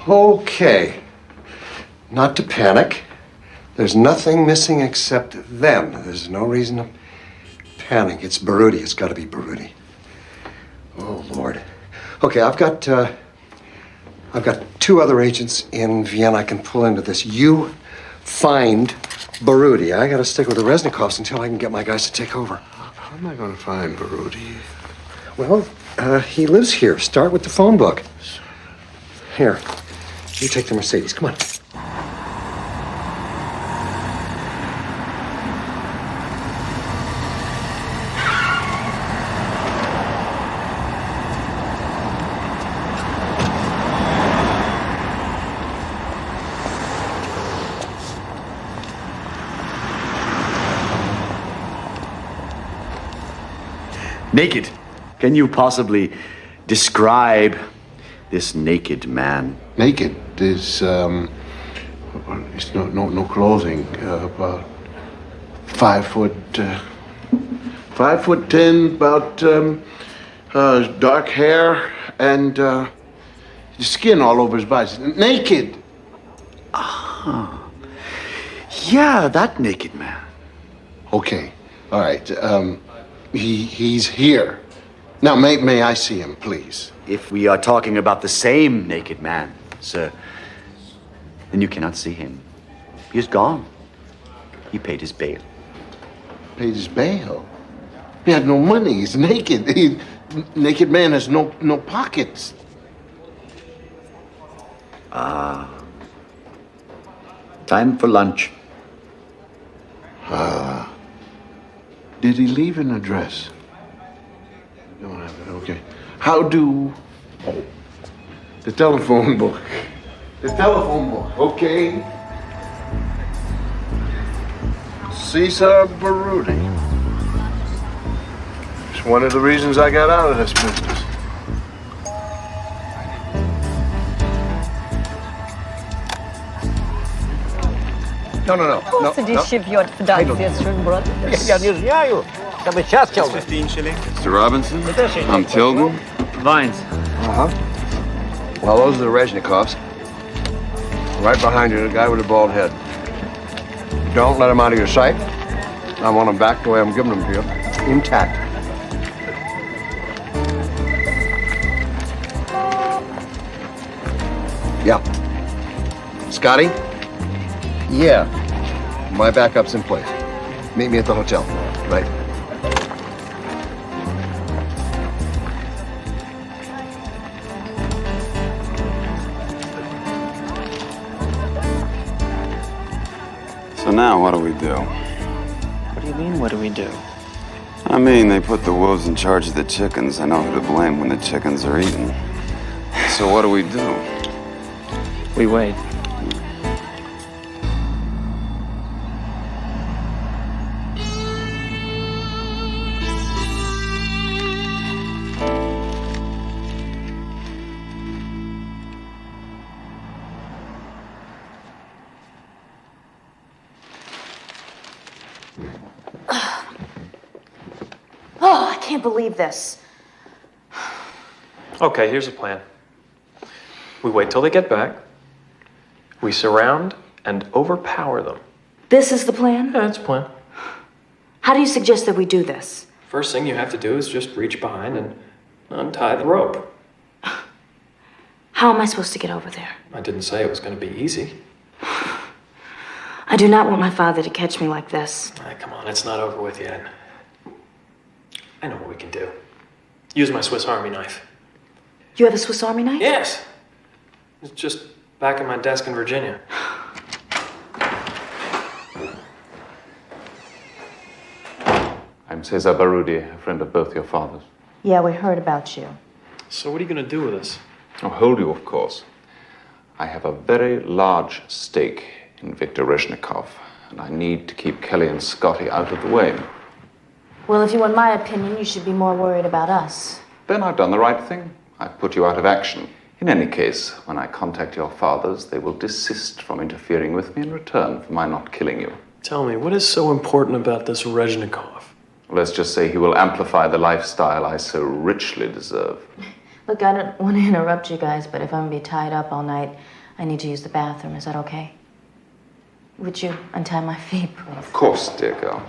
Okay. Not to panic. There's nothing missing except them. There's no reason to panic. It's Baruti. It's got to be Baruti. Oh, Lord. Okay, I've got 2 other agents in Vienna I can pull into this. You find Baruti. I got to stick with the Reznikovs until I can get my guys to take over. How am I going to find Baruti? Well, he lives here. Start with the phone book. Here. You take the Mercedes. Come on. Naked. Can you possibly describe this naked man? Naked. There's no clothing. About 5'10", about dark hair and skin all over his body. Naked. Ah. Yeah, that naked man. Okay. All right. He's here. Now, may I see him, please? If we are talking about the same naked man, sir, then you cannot see him. He is gone. He paid his bail. Paid his bail? He had no money. He's naked. Naked man has no pockets. Ah. Time for lunch. Did he leave an address? Don't have it. Okay. How do... Oh, the telephone book. The telephone book. Okay. Cesar Baruti. It's one of the reasons I got out of this business. No. It's 15 shillings. Mr. Robinson? I'm Tilden. Vines. Well, those are the Reznikovs. Right behind you, the guy with the bald head. Don't let him out of your sight. I want them back the way I'm giving them to you, intact. Yeah. Scotty? Yeah. My backup's in place. Meet me at the hotel. Right. So now what do we do? What do you mean, what do we do? I mean, they put the wolves in charge of the chickens. I know who to blame when the chickens are eaten. So what do? We wait. Oh, I can't believe this. Okay, here's a plan. We wait till they get back. We surround and overpower them. This is the plan? Yeah, that's a plan. How do you suggest that we do this? First thing you have to do is just reach behind and untie the rope. How am I supposed to get over there? I didn't say it was going to be easy. I do not want my father to catch me like this. Come on, it's not over with yet. I know what we can do. Use my Swiss Army knife. You have a Swiss Army knife? Yes. It's just back in my desk in Virginia. I'm Cesar Barudi, a friend of both your fathers. Yeah, we heard about you. So what are you going to do with us? I'll hold you, of course. I have a very large stake in Viktor Rezhnikov, and I need to keep Kelly and Scotty out of the way. Well, if you want my opinion, you should be more worried about us. Then I've done the right thing. I've put you out of action. In any case, when I contact your fathers, they will desist from interfering with me in return for my not killing you. Tell me, what is so important about this Rezhnikov? Let's just say he will amplify the lifestyle I so richly deserve. Look, I don't want to interrupt you guys, but if I'm going to be tied up all night, I need to use the bathroom. Is that okay? Would you untie my feet, please? Of course, dear girl.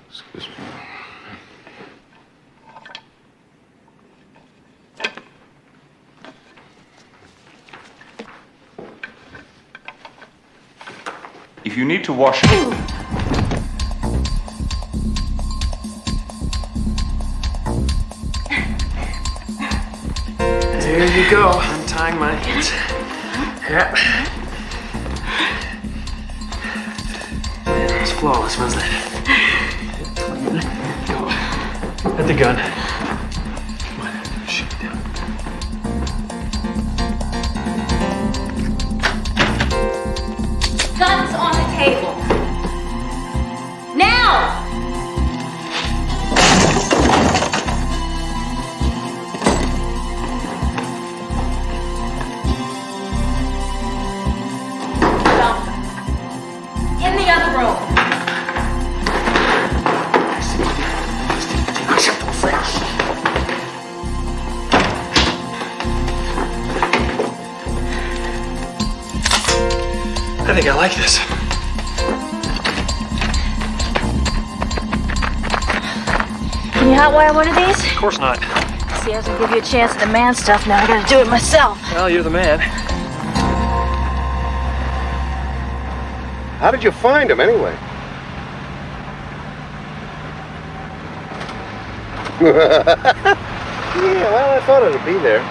Excuse me. If you need to wash... There you go, untying my hands. Yeah. It was flawless, wasn't it? Go. At the gun. Come on, shoot it down. Guns on the table. Now! In the other room. I think I like this. Can you hotwire one of these? Of course not. See, I was gonna give you a chance at the man stuff. Now I gotta do it myself. Well, you're the man. How did you find him, anyway? Yeah, well, I thought it'd be there.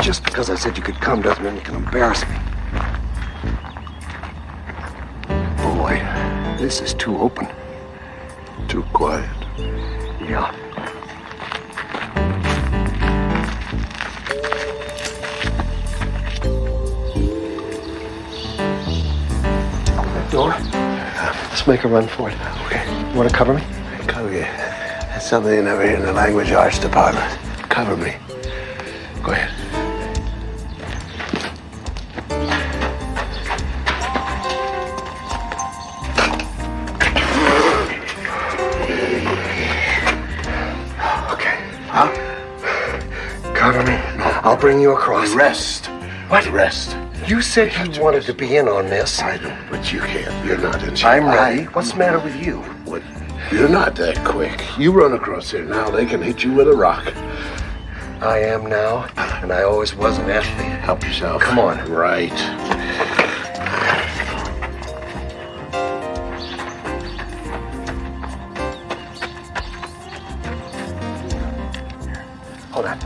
Just because I said you could come doesn't mean you can embarrass me. Boy, this is too open. Too quiet. Yeah. That door? Let's make a run for it. Okay. You want to cover me? Cover you. That's something you never hear in the language arts department. Cover me. Go ahead. Cover me. I'll bring you across. Rest. What? Rest. You said you wanted to be in on this. I know, but you can't. You're not in charge. I'm ready. What's the matter with you? What? You're not that quick. You run across here now, they can hit you with a rock. I am now, and I always was an athlete. Help yourself. Come on. Right. Hold on.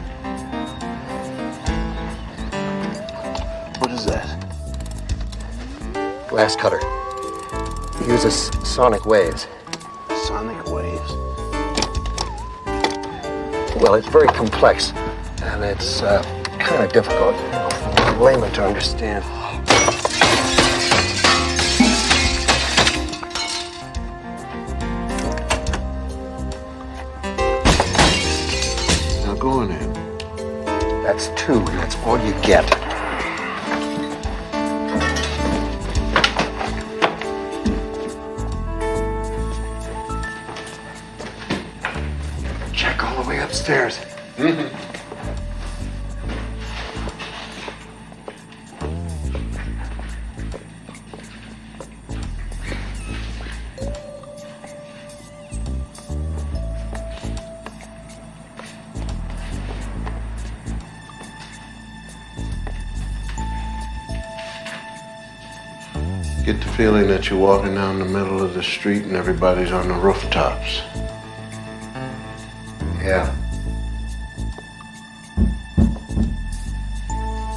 What is that? Glass cutter. Uses sonic waves. Sonic waves? Well, it's very complex, and it's kind of difficult for a layman to understand. Now go on in. That's 2, and that's all you get. Check all the way upstairs. Get the feeling that you're walking down the middle of the street and everybody's on the rooftops. Yeah.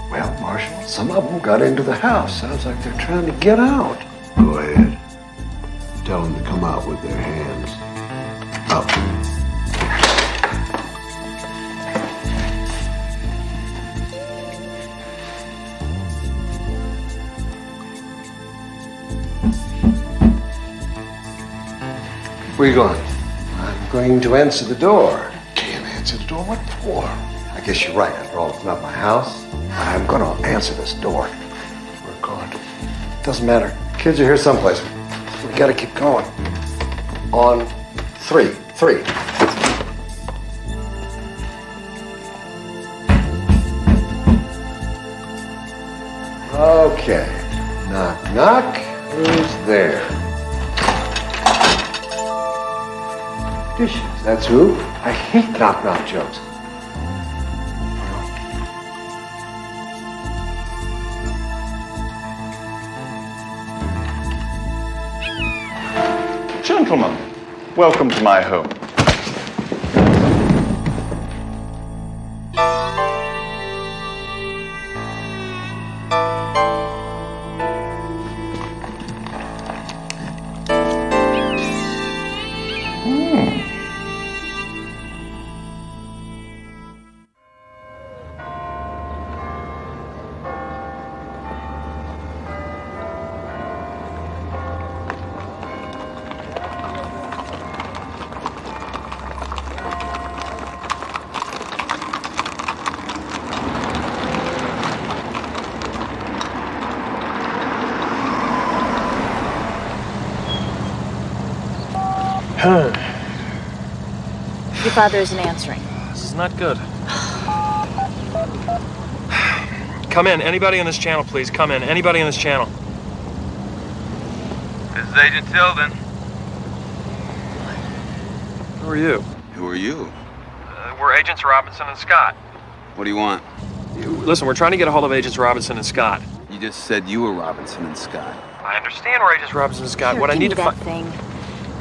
Well, Marshal, some of them got into the house. Sounds like they're trying to get out. Go ahead. Tell them to come out with their hands up. Where are you going? I'm going to answer the door. Can't answer the door? What for? I guess you're right. After all, it's not my house. I'm going to answer this door. We're going. Doesn't matter. Kids are here someplace. We got to keep going. On 3. 3. Okay. Knock, knock. Who's there? Dishes, that's who. I hate knock-knock jokes. Gentlemen, welcome to my home. Your father isn't answering. This is not good. Come in. Anybody on this channel, please. Come in. Anybody on this channel. This is Agent Tilden. Who are you? Who are you? We're Agents Robinson and Scott. What do you want? Listen, we're trying to get a hold of Agents Robinson and Scott. You just said you were Robinson and Scott. I understand we're Agents Robinson and Scott. Here, What I give need me to that find... thing.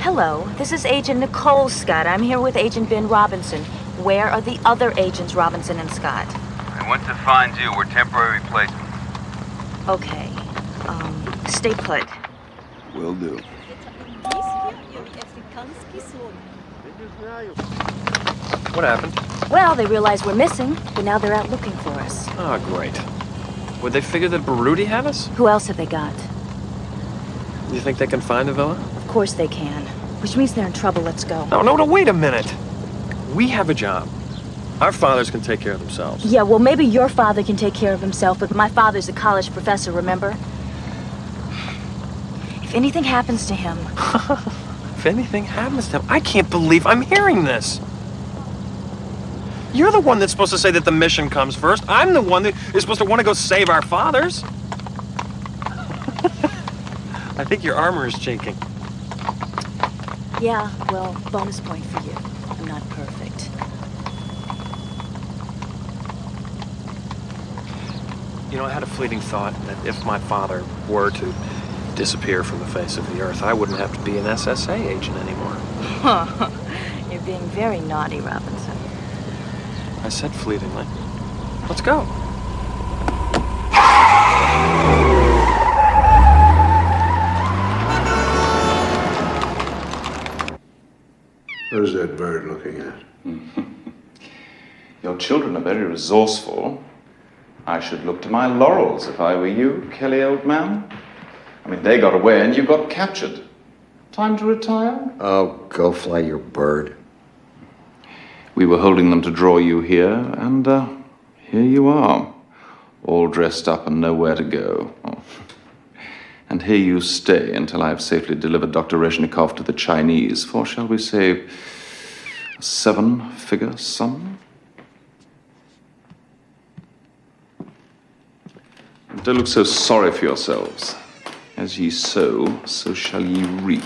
Hello, this is Agent Nicole Scott. I'm here with Agent Ben Robinson. Where are the other agents Robinson and Scott? I went to find you. We're temporary replacements. Okay. Stay put. Will do. What happened? Well, they realize we're missing, but now they're out looking for us. Oh, great. Would they figure that Baruti had us? Who else have they got? You think they can find the villa? Of course they can. Which means they're in trouble. Let's go. No, wait a minute. We have a job. Our fathers can take care of themselves. Yeah, well, maybe your father can take care of himself, but my father's a college professor, remember? If anything happens to him... If anything happens to him, I can't believe I'm hearing this. You're the one that's supposed to say that the mission comes first. I'm the one that is supposed to want to go save our fathers. I think your armor is chinking. Yeah, well, bonus point for you. I'm not perfect. You know, I had a fleeting thought that if my father were to disappear from the face of the earth, I wouldn't have to be an SSA agent anymore. You're being very naughty, Robinson. I said fleetingly. Let's go. What is that bird looking at? Your children are very resourceful. I should look to my laurels if I were you, Kelly, old man. I mean, they got away and you got captured. Time to retire? Oh, go fly your bird. We were holding them to draw you here, and here you are, all dressed up and nowhere to go. Oh. And here you stay until I have safely delivered Dr. Rezhnikov to the Chinese for, shall we say, a 7-figure sum? Don't look so sorry for yourselves. As ye sow, so shall ye reap.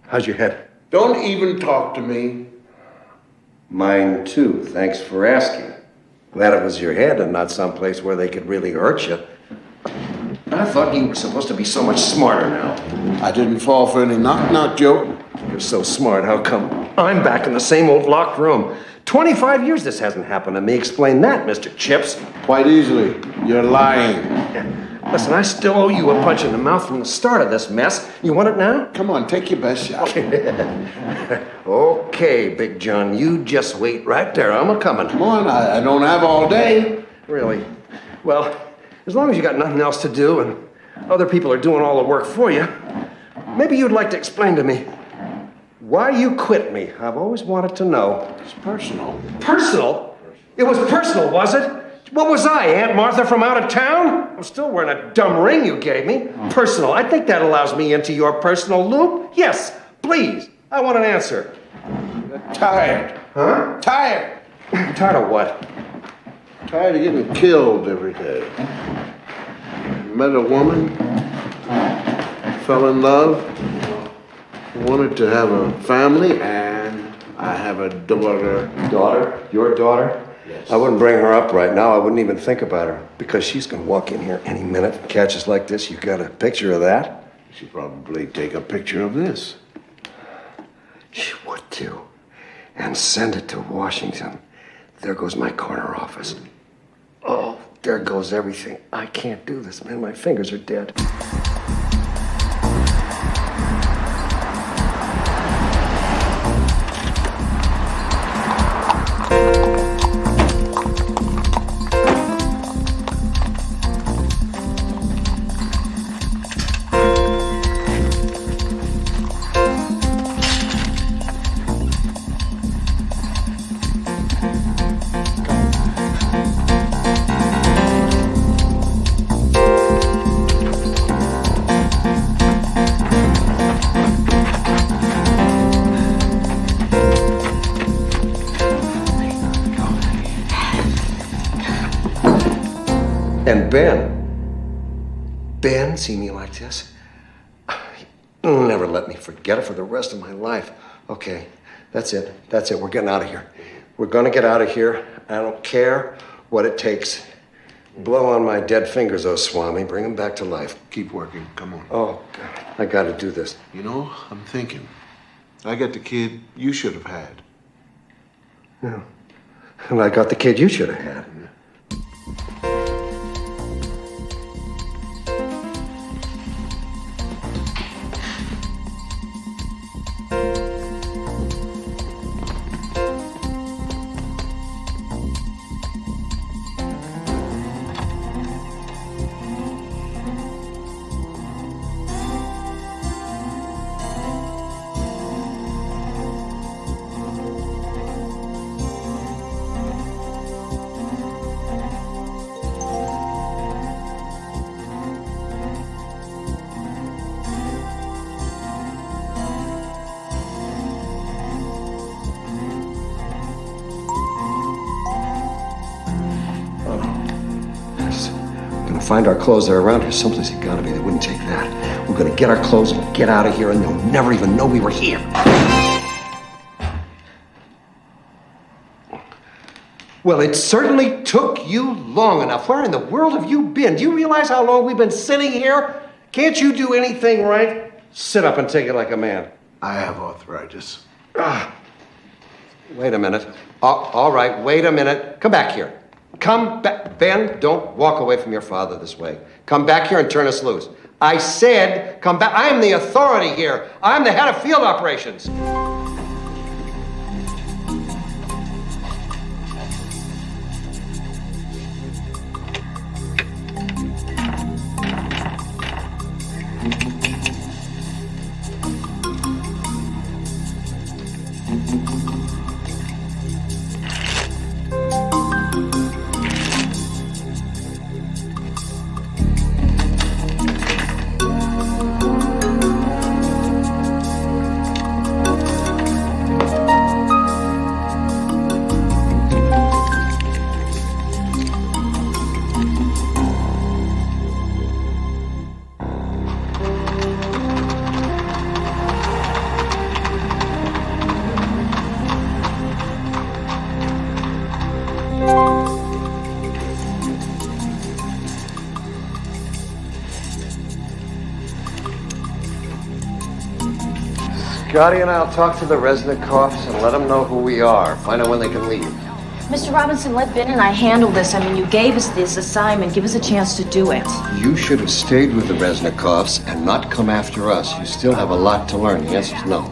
How's your head? Don't even talk to me. Mine too. Thanks for asking. Glad it was your head and not someplace where they could really hurt you. I thought you were supposed to be so much smarter now. I didn't fall for any knock-knock joke. You're so smart. How come I'm back in the same old locked room? 25 years this hasn't happened to me. Explain that, Mr. Chips. Quite easily. You're lying. Listen, I still owe you a punch in the mouth from the start of this mess. You want it now? Come on, take your best shot. Okay, Big John, you just wait right there. I'm a-coming. Come on, I don't have all day. Really? Well, as long as you got nothing else to do and other people are doing all the work for you, maybe you'd like to explain to me why you quit me. I've always wanted to know. It's personal. Personal? It was personal, was it? What was I, Aunt Martha from out of town? I'm still wearing a dumb ring you gave me. Personal. I think that allows me into your personal loop. Yes, please. I want an answer. Tired. Huh? Tired. Tired of what? Tired of getting killed every day. Met a woman, fell in love, wanted to have a family, and I have a daughter. Daughter? Your daughter? Yes. I wouldn't bring her up right now. I wouldn't even think about her because she's going to walk in here any minute and catch us like this. You got a picture of that? She'd probably take a picture of this. She would too. And send it to Washington. There goes my corner office. Oh, there goes everything. I can't do this, man. My fingers are dead. And Ben, see me like this? He'll never let me forget it for the rest of my life. Okay, that's it. We're getting out of here. We're gonna get out of here. I don't care what it takes. Blow on my dead fingers, oh Swami. Bring them back to life. Keep working. Come on. Oh, God. I gotta do this. You know, I'm thinking. I got the kid you should have had. Yeah. And I got the kid you should have had. Find our clothes. They're around here someplace. It gotta be. They wouldn't take that. We're gonna get our clothes and get out of here, and they'll never even know we were here. Well, it certainly took you long enough. Where in the world have you been? Do you realize how long we've been sitting here? Can't you do anything right? Sit up and take it like a man. I have arthritis. Wait a minute. All right, wait a minute. Come back here. Come back. Ben, don't walk away from your father this way. Come back here and turn us loose. I said, come back. I am the authority here. I'm the head of field operations. Scotty and I'll talk to the Resnikovs and let them know who we are. Find out when they can leave. Mr. Robinson, let Ben and I handle this. I mean, you gave us this assignment. Give us a chance to do it. You should have stayed with the Resnikovs and not come after us. You still have a lot to learn. The answer's no.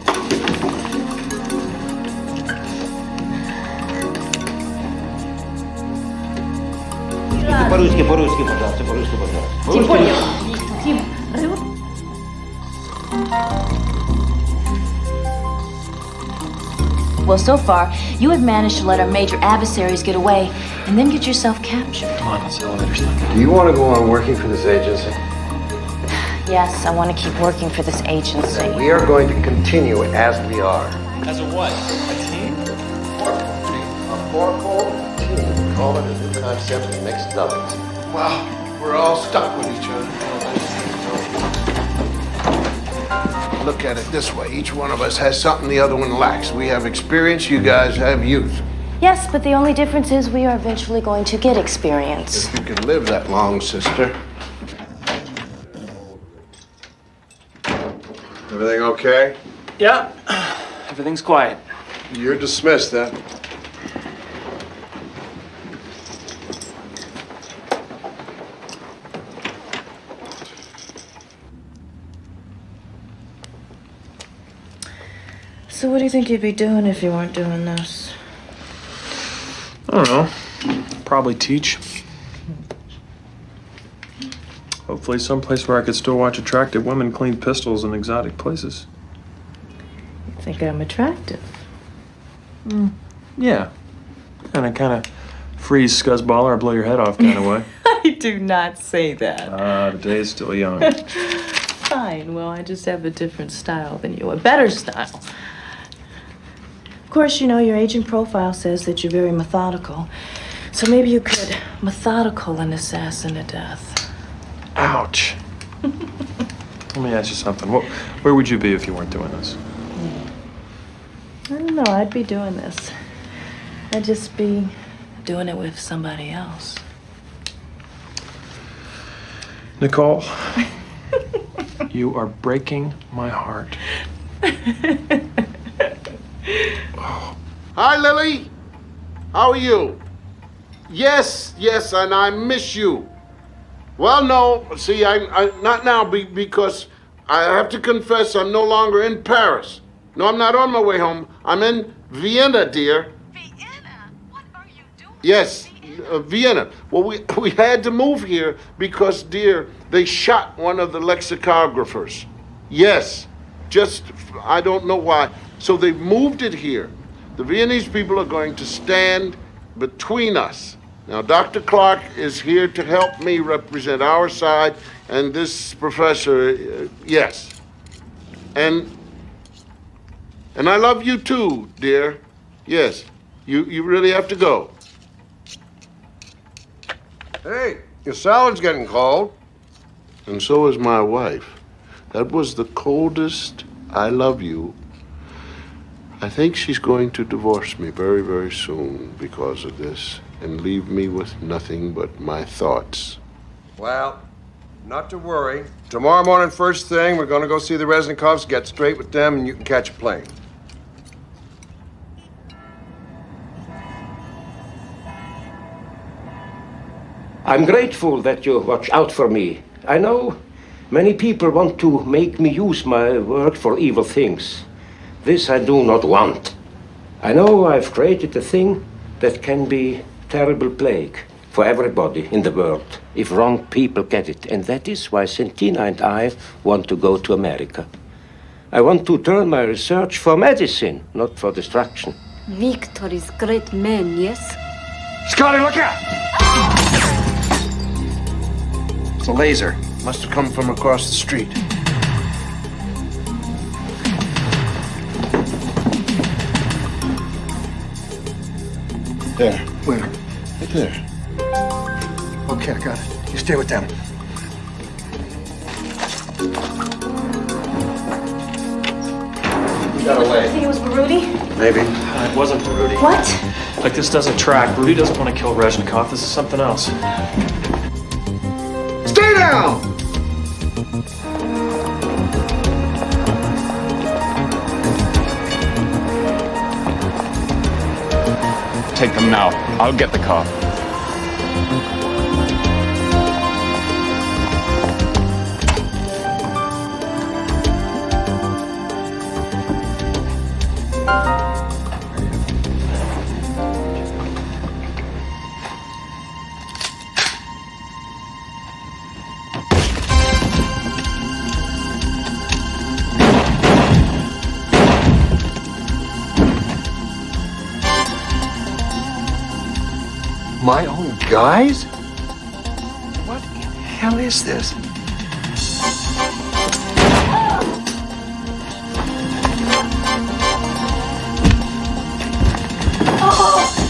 По-русски, пожалуйста, по-русски, пожалуйста. Well, so far, you have managed to let our major adversaries get away and then get yourself captured. Come on, it's the elevator stuff. Do you want to go on working for this agency? Yes, I want to keep working for this agency. Then we are going to continue as we are. As a what? A team? A four-pole team. Call it a new concept that makes doubles. Wow, we're all stuck with each other. Look at it this way. Each one of us has something the other one lacks. We have experience, you guys have youth. Yes, but the only difference is we are eventually going to get experience. If you can live that long, sister. Everything okay? Yeah. Everything's quiet. You're dismissed, then. So what do you think you'd be doing if you weren't doing this? I don't know. Probably teach. Hopefully someplace where I could still watch attractive women clean pistols in exotic places. You think I'm attractive? Yeah. And a kind of freeze scuzzball or blow your head off kind of way. I do not say that. The day is still young. Fine, well, I just have a different style than you, a better style. Of course, you know, your agent profile says that you're very methodical. So maybe you could methodical an assassin to death. Ouch. Let me ask you something. Where would you be if you weren't doing this? I don't know, I'd be doing this. I'd just be doing it with somebody else. Nicole, you are breaking my heart. Hi, Lily. How are you? Yes, and I miss you. Well, no, see, I not now because I have to confess I'm no longer in Paris. No, I'm not on my way home. I'm in Vienna, dear. Vienna? What are you doing? Yes, Vienna. Well, we had to move here because, dear, they shot one of the lexicographers. Yes, just, I don't know why. So they moved it here. The Viennese people are going to stand between us. Now, Dr. Clark is here to help me represent our side, and this professor, yes. And I love you too, dear. Yes, you really have to go. Hey, your salad's getting cold. And so is my wife. That was the coldest I love you. I think she's going to divorce me very, very soon because of this and leave me with nothing but my thoughts. Well, not to worry. Tomorrow morning, first thing, we're going to go see the Resnikovs, get straight with them, and you can catch a plane. I'm grateful that you watch out for me. I know Many people want to make me use my word for evil things. This I do not want. I know I've created a thing that can be terrible plague for everybody in the world if wrong people get it. And that is why Sentina and I want to go to America. I want to turn my research for medicine, not for destruction. Victor is great man, yes? Scotty, look out! It's a laser. Must have come from across the street. There. Where? Right there. Okay, I got it. You stay with them. Got away. I think it was Baruti. Maybe. It wasn't Baruti. What? Like, this doesn't track. Baruti doesn't want to kill Reznikov. This is something else. Stay down! Take them now. I'll get the car. My own guys? What the hell is this?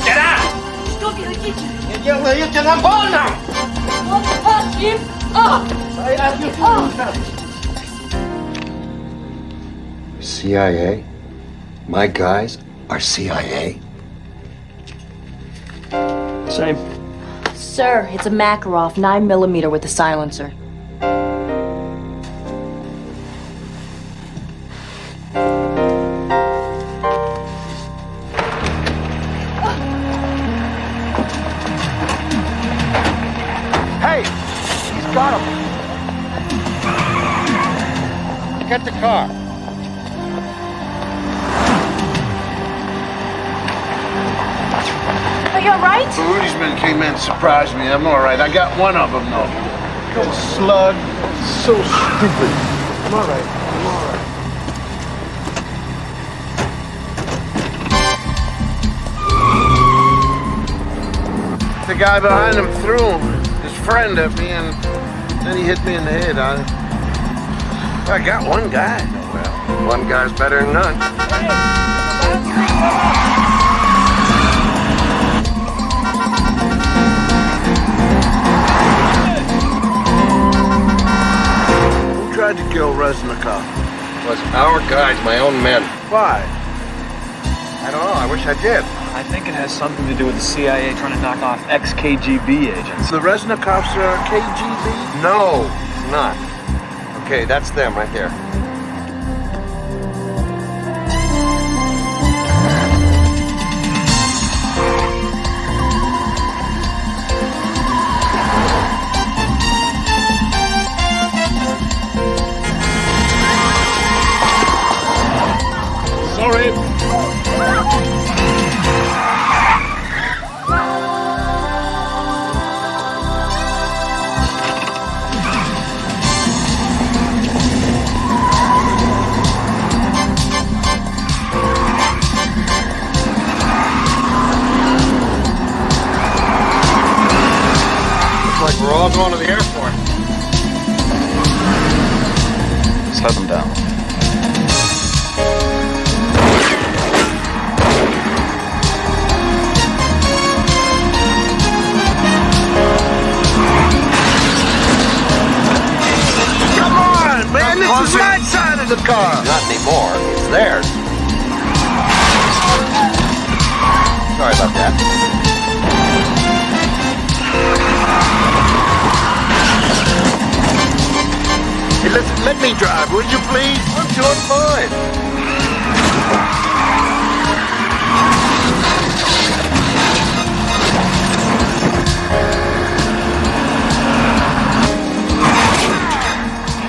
Get out! Что ты хотите? Не делайте нам больно! Don't touch him! CIA? My guys are CIA? Same. Sir, it's a Makarov 9mm with a silencer. Hey! He's got him! Get the car. Are you all right? Rudy's men came in and surprised me. I'm all right. I got one of them, though. Little slug. So stupid. I'm all right. I'm all right. The guy behind him threw his friend at me, and then he hit me in the head. I got one guy. Well, one guy's better than none. Who tried to kill Reznikov? Was our guys, my own men. Why? I don't know. I wish I did. I think it has something to do with the CIA trying to knock off ex-KGB agents. The Reznikovs are KGB? No, it's not. Okay, that's them right there. Sorry. Like we're all going to the airport. Slow them down. Come on, man. This is my side of the car. Not anymore. It's theirs. Sorry about that. Hey, let me drive, would you please? I'm doing fine.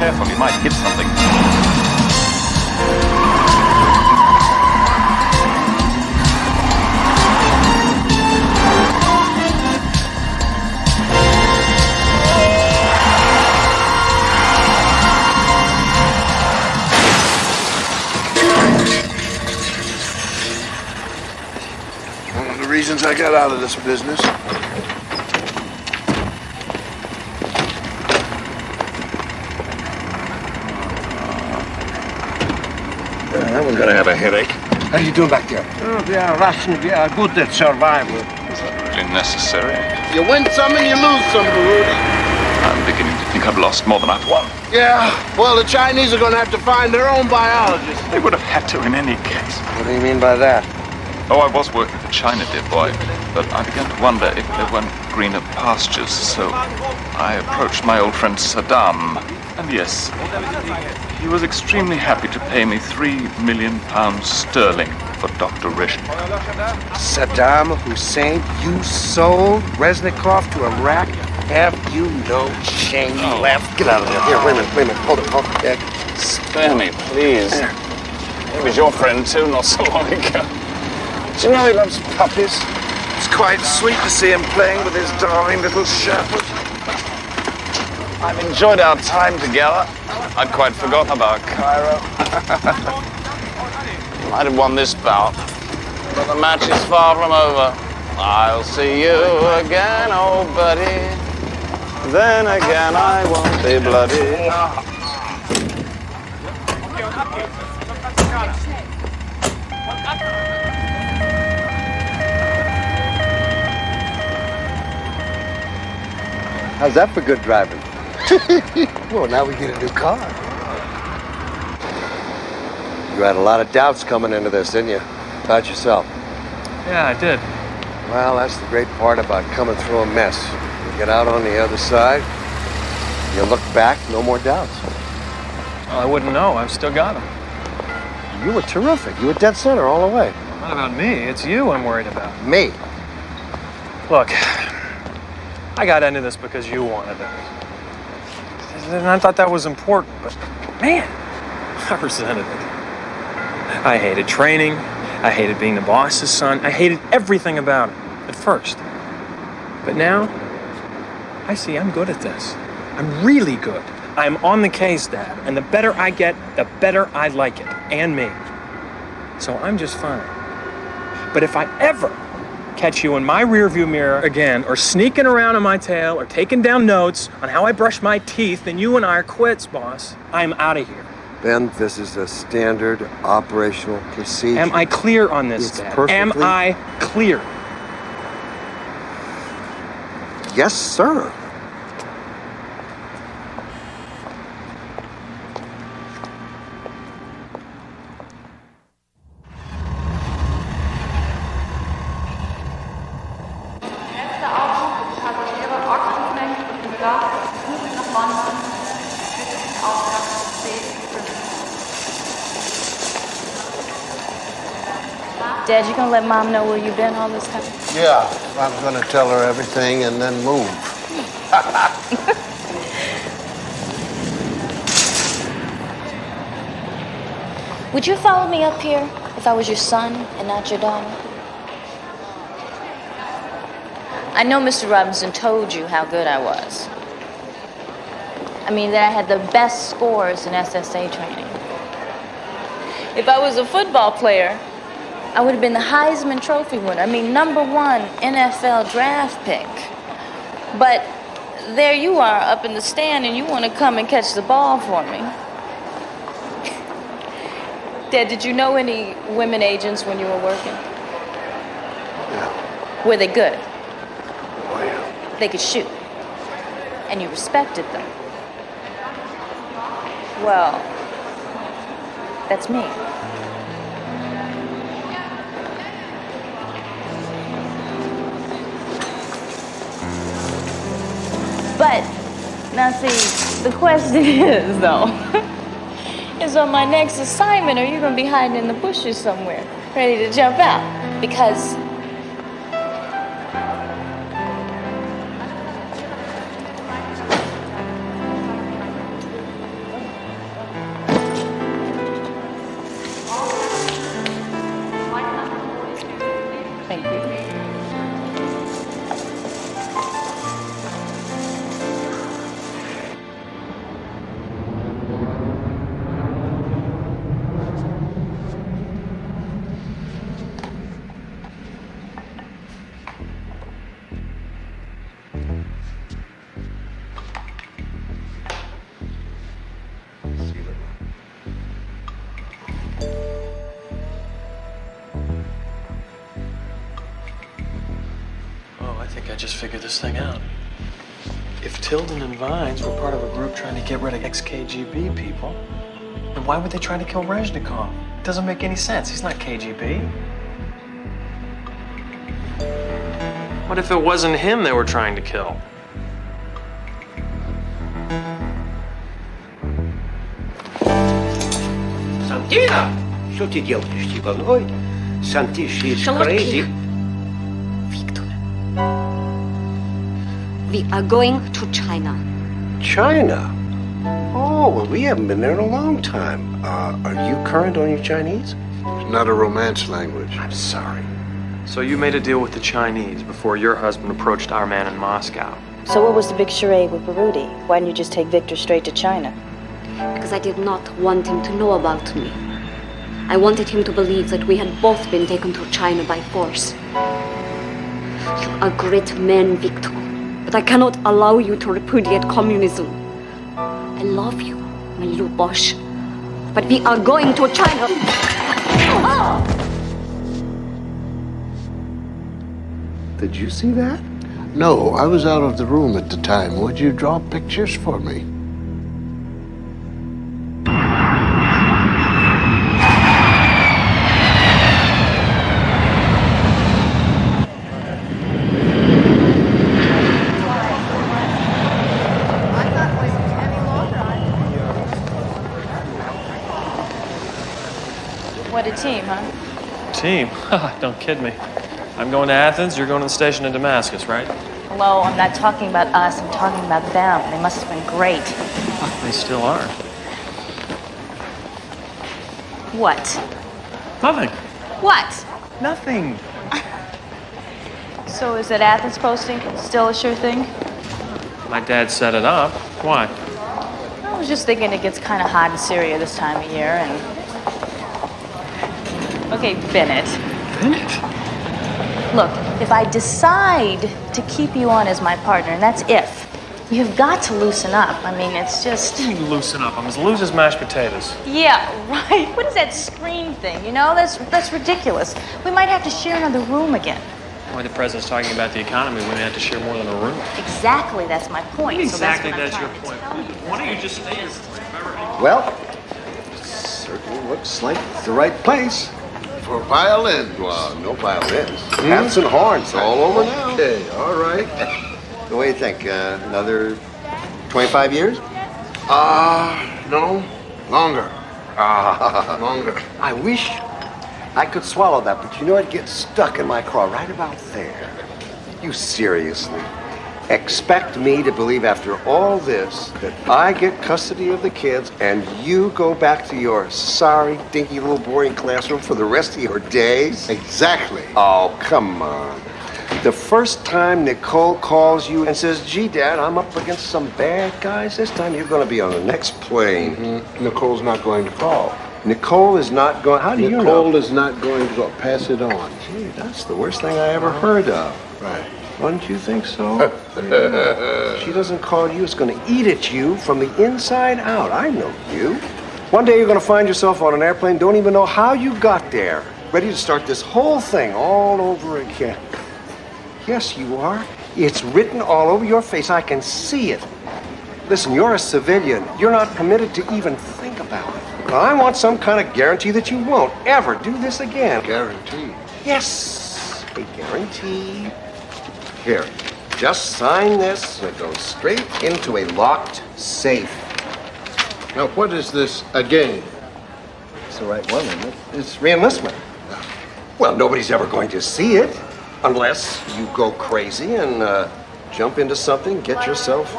careful, you might hit something. One of the reasons I got out of this business. That one's gonna have a headache. How you doing back there? Oh, we are Russian. We are good at survival. Is that really necessary? You win some and you lose some, Rudy. I'm beginning to think I've lost more than I've won. Yeah, well, the Chinese are gonna have to find their own biologist. They would have had to in any case. What do you mean by that? Oh, I was working for China, dear boy, but I began to wonder if there weren't greener pastures, so I approached my old friend Saddam. And yes, he was extremely happy to pay me £3 million sterling for Dr. Rishon. Saddam Hussein, you sold Reznikov to Iraq? Have you no shame left? Get out of there. Here, wait a minute. Hold it. Spare me, please. He was your friend too, not so long ago. Do you know he loves puppies? It's quite sweet to see him playing with his darling little shepherd. I've enjoyed our time together. I'd quite forgotten about Cairo. I'd have won this bout, but the match is far from over. I'll see you again, oh buddy. Then again I won't be bloody. How's that for good driving? Well, now we get a new car. You had a lot of doubts coming into this, didn't you? About yourself. Yeah, I did. Well, that's the great part about coming through a mess. You get out on the other side, you look back, no more doubts. Well, I wouldn't know. I've still got them. You were terrific. You were dead center all the way. Not about me. It's you I'm worried about. Me? Look, I got into this because you wanted it. And I thought that was important, but man, I resented it. I hated training. I hated being the boss's son. I hated everything about it at first. But now, I see I'm good at this. I'm really good. I'm on the case, Dad. And the better I get, the better I like it. And me. So I'm just fine. But if I ever catch you in my rearview mirror again, or sneaking around on my tail, or taking down notes on how I brush my teeth, then you and I are quits, boss. I'm out of here. Ben, this is a standard operational procedure. Am I clear on this, It's Dad? perfectly... Am I clear? Yes, sir. Letzter Aufruf für Passagiere Ochsenknecht und im Bedarf des Fluges nach London. Bitte den Ausgang C5. Dad, you gonna let Mom know where you've been all this time? Yeah, I'm gonna tell her everything and then move. Would you follow me up here if I was your son and not your daughter? I know Mr. Robinson told you how good I was. I mean, that I had the best scores in SSA training. If I was a football player, I would have been the Heisman Trophy winner. I mean, #1 NFL draft pick. But there you are up in the stand and you want to come and catch the ball for me. Dad, did you know any women agents when you were working? Yeah. Were they good? Oh, yeah. They could shoot. And you respected them. Well, that's me. But, now see, the question is, though, is on my next assignment, are you going to be hiding in the bushes somewhere, ready to jump out? Because just figure this thing out. If Tilden and Vines were part of a group trying to get rid of ex-KGB people, then why would they try to kill Rezhnikov? It doesn't make any sense. He's not KGB. What if it wasn't him they were trying to kill? Santina! Что ты делаешь, Степан? Ой, Santi, she's crazy. Victor. We are going to China. China? Oh, well, we haven't been there in a long time. Are you current on your Chinese? It's not a romance language. I'm sorry. So you made a deal with the Chinese before your husband approached our man in Moscow. So what was the big charade with Baruti? Why didn't you just take Victor straight to China? Because I did not want him to know about me. I wanted him to believe that we had both been taken to China by force. You are a great man, Victor, but I cannot allow you to repudiate communism. I love you, my little Bosch, but we are going to China. Did you see that? No, I was out of the room at the time. Would you draw pictures for me? What a team, huh? Team? Don't kid me. I'm going to Athens, you're going to the station in Damascus, right? Hello, I'm not talking about us, I'm talking about them. They must have been great. They still are. What? Nothing. What? Nothing. So is that Athens posting still a sure thing? My dad set it up. Why? I was just thinking it gets kind of hot in Syria this time of year, and... Okay, Bennett. Bennett? Look, if I decide to keep you on as my partner, and that's if, you've got to loosen up. I mean, it's just... What do you mean loosen up? I'm as loose as mashed potatoes. Yeah, right. What is that screen thing, you know? That's ridiculous. We might have to share another room again. Why the president's talking about the economy, we may have to share more than a room. Exactly, that's my point. Exactly, so that's your point. Why don't you just stay here? Well, certainly looks like the right place. For violin. Well, no violins. Hats and horns all over now. Okay, all right. What do you think? Another 25 years? No. Longer. Longer. I wish I could swallow that, but you know it gets stuck in my craw right about there. You seriously expect me to believe after all this that I get custody of the kids and you go back to your sorry, dinky little boring classroom for the rest of your days? Exactly. Oh, come on. The first time Nicole calls you and says, gee, Dad, I'm up against some bad guys, this time you're going to be on the next plane. Mm-hmm. Nicole's not going to call. Nicole is not going... How do you know? Nicole is not going to go. Pass it on. Gee, that's the worst thing I ever heard of. Right. Wouldn't you think so? She doesn't call you, it's going to eat at you from the inside out. I know you. One day you're going to find yourself on an airplane, don't even know how you got there, ready to start this whole thing all over again. Yes, you are. It's written all over your face. I can see it. Listen, you're a civilian. You're not permitted to even think about it. I want some kind of guarantee that you won't ever do this again. Guarantee? Yes, a guarantee. Here, just sign this. It goes straight into a locked safe. Now, what is this again? It's the right one, isn't it? It's reenlistment. Well, nobody's ever going to see it unless you go crazy and jump into something, get yourself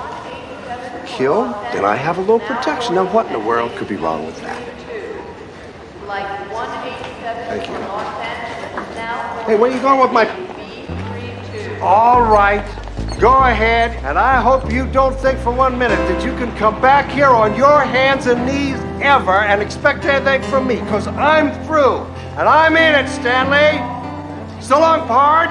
killed. Then I have a little protection. Now, what in the world could be wrong with that? Thank you. Hey, where are you going with my... All right, go ahead, and I hope you don't think for 1 minute that you can come back here on your hands and knees ever and expect anything from me, because I'm through, and I mean it, Stanley. So long, Pard.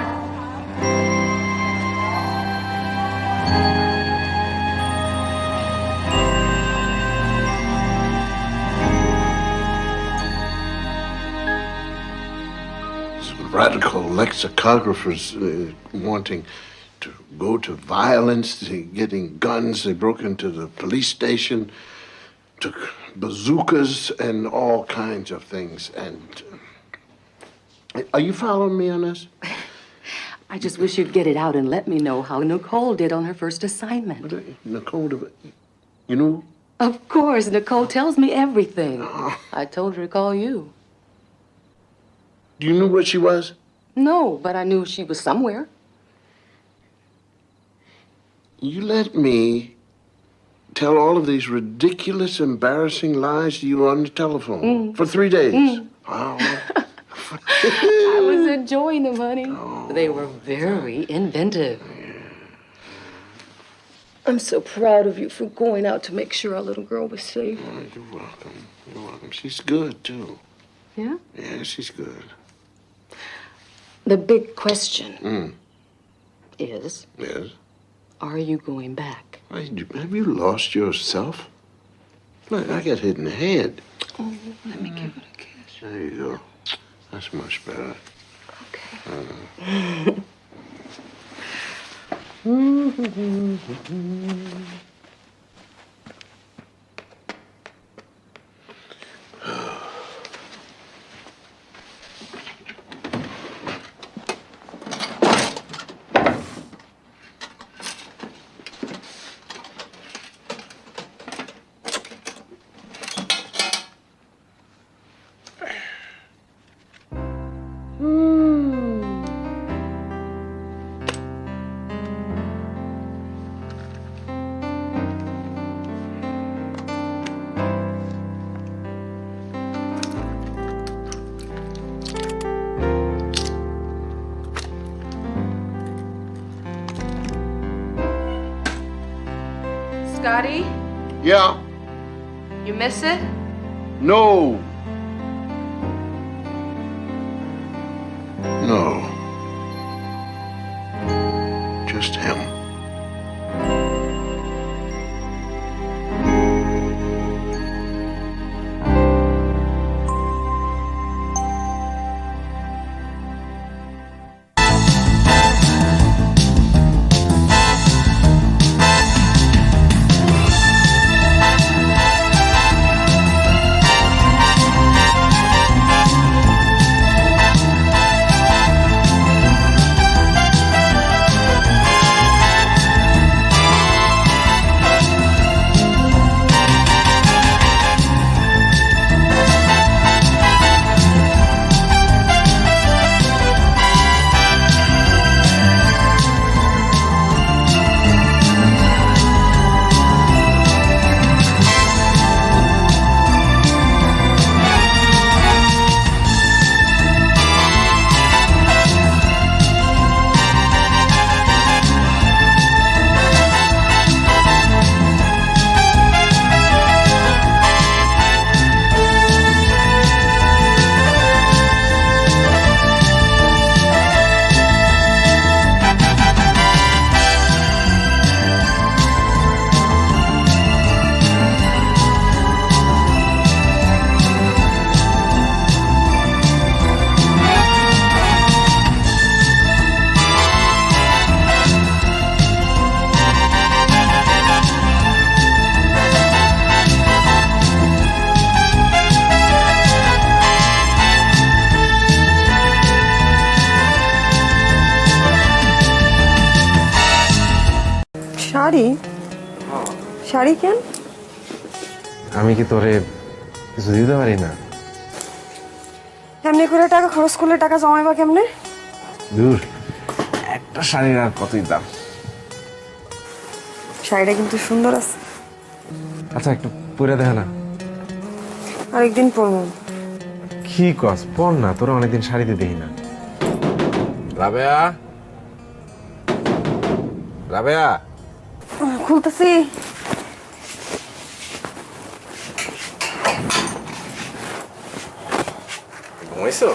Radical lexicographers wanting to go to violence, to getting guns. They broke into the police station, took bazookas and all kinds of things. And are you following me on this? I just wish you'd get it out and let me know how Nicole did on her first assignment. Nicole, you know? Of course, Nicole tells me everything. I told her to call you. Do you know where she was? No, but I knew she was somewhere. You let me tell all of these ridiculous, embarrassing lies to you on the telephone for 3 days. Wow. I was enjoying them, honey. They were very inventive. I'm so proud of you for going out to make sure our little girl was safe. Oh, you're welcome. You're welcome. She's good, too. Yeah? Yeah, she's good. The big question is... Yes? Are you going back? Have you lost yourself? Look, I got hit in the head. Oh, let me give it a kiss. There you go. That's much better. Okay. Scotty, Yeah? you miss it? No. No. Just him. Sari sari কেন? আমি কি তোরে কিছু দিতে পারি না? এমনি করে টাকা খরচ করলে টাকা জমাইবা কেমনে? দূর, একটা শাড়ির আর কতই দাম। শাড়িটা কিন্তু সুন্দর আছে। আচ্ছা একটু পরে দেখা না। আরেকদিন পরবো। কি কস? পর না, তোরা অনেকদিন শাড়িতে দেখি না। রাবেয়া, রাবেয়া, খুলতেছি। ঘুমাইছো?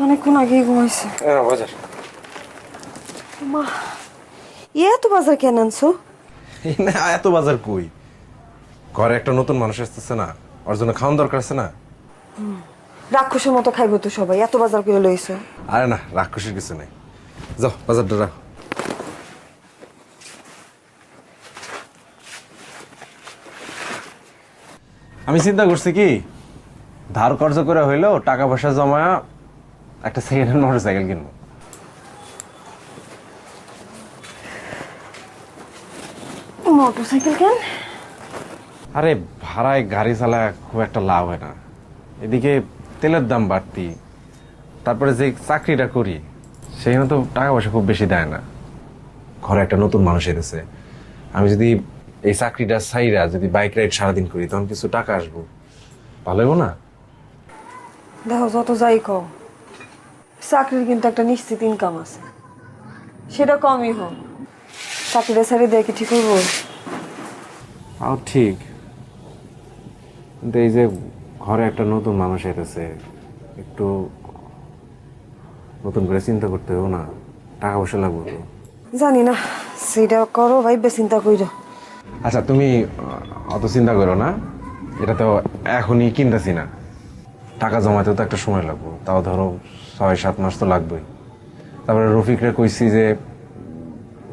অনেকক্ষণ আগেই ঘুমাইছে। বাজার মা, এত বাজার কেন আনছো? না, এত বাজার কই, ঘরে একটা নতুন মানুষ আসতেছে না, ওর জন্য খাওয়ান দরকার আছে না। রাক্ষসের মতো খাইবো তো সবাই, এত বাজার করে লইছো। আরে না, রাক্ষসের কিছু নেই। যাও বাজারটা রাখো। আমি চিন্তা করছি কি ধার কর্জ করে হইলো টাকা পয়সা জমায়া একটা সেকেন্ড হ্যান্ড মোটরসাইকেল কিনবো। মোটরসাইকেল কেন? আরে ভাড়ায় গাড়ি চালায় খুব একটা লাভ হয় না, এদিকে তেলের দাম বাড়তি, তারপরে যে চাকরিটা করি সেখানে তো টাকা পয়সা খুব বেশি দেয় না। ঘরে একটা নতুন মানুষ এসেছে, আমি যদি এই চাকরিটা ছাইরা যদি বাইক রাইড সারাদিন করি তখন কিছু টাকা আসবো, ভালো হইব না? দেখো যত যাই কও, চাকরির কিন্তু একটা নিশ্চিত ইনকাম আছে, সেটা কমই হোক। চাকরিটা ছেড়ে দিয়ে কি ঠিক হইব? তাও ঠিক, কিন্তু এই যে ঘরে একটা নতুন মানুষ এসেছে, একটু নতুন করে চিন্তা করতে হবে না, টাকা পয়সা লাগবে তো। জানি না, সেটা করো ভাইবে চিন্তা কইরো। আচ্ছা তুমি অত চিন্তা করো না, এটা তো এখনই কিনতেছি না, টাকা জমাতে তো একটা সময় লাগবে, তাও ধরো 6-7 মাস তো লাগবেই। তারপরে রফিকরে কইছি যে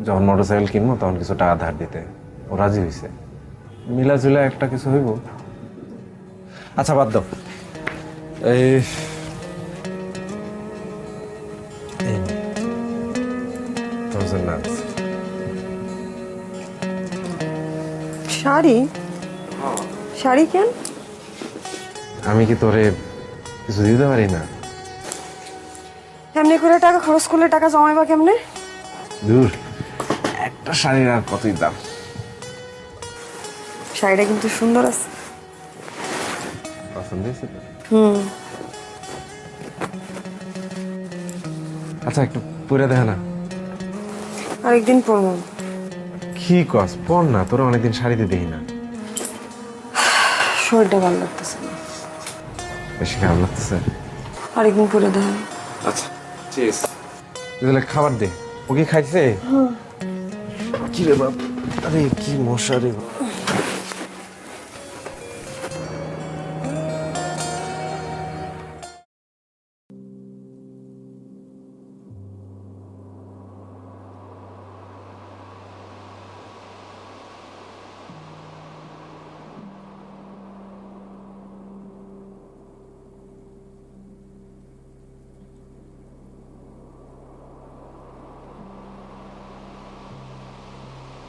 যখন মোটরসাইকেল কিনবো তখন কিছু টাকা ধার দিতে, ও রাজি হয়েছে, মিলাজুলা একটা কিছু হইব। আচ্ছা বাদ দাও, এই শাড়ি? শাড়ি কেন? আমি কি তোরে কিছু দিতে পারি না? এমনি করে টাকা খরচ করলে টাকা জমাইবা কেমনে? দূর, একটা শাড়ির আর কতই দাম। শাড়িটা কিন্তু সুন্দর আছে। পছন্দ হয়েছে তো? আচ্ছা একটু পরে দেখা না। আরেকদিন পরবো। কি কস, পর না, তোরা অনেকদিন শাড়িতে দেখি না। শরীরটা ভালো লাগতেছে না। বেশি খারাপ লাগতেছে? আরেকদিন পরে দেখা। আচ্ছা ঠিক আছে, তাহলে খাবার দে। ও কি খাইছে? কি রে বাপ, আরে কি মশা রে।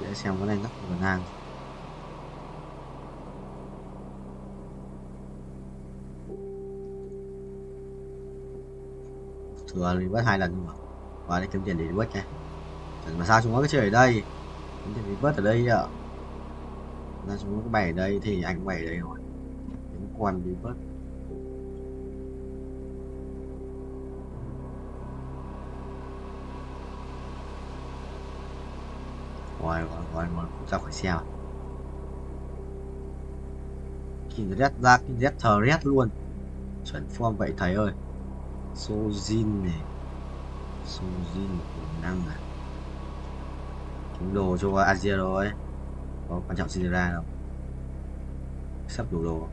Để xem cái này rất là ngang. Thừa thì bớt 2 lần nhưng mà và để kiếm tiền để bớt nha. Mà sao chúng nó cứ chơi ở đây? Kiếm tiền thì bớt ở đây ạ. Ra chúng nó cứ bày ở đây thì anh cũng bày ở đây rồi. Đến quan đi bớt. Rồi ra khỏi xe. Kinh rét ra, kinh rét thờ rét luôn. Chuẩn form vậy thầy ơi. Sojin này, Sojin tiềm năng à. Kiếm đồ cho Asia rồi. Có quan trọng gì ra đâu. Sắp đủ đồ.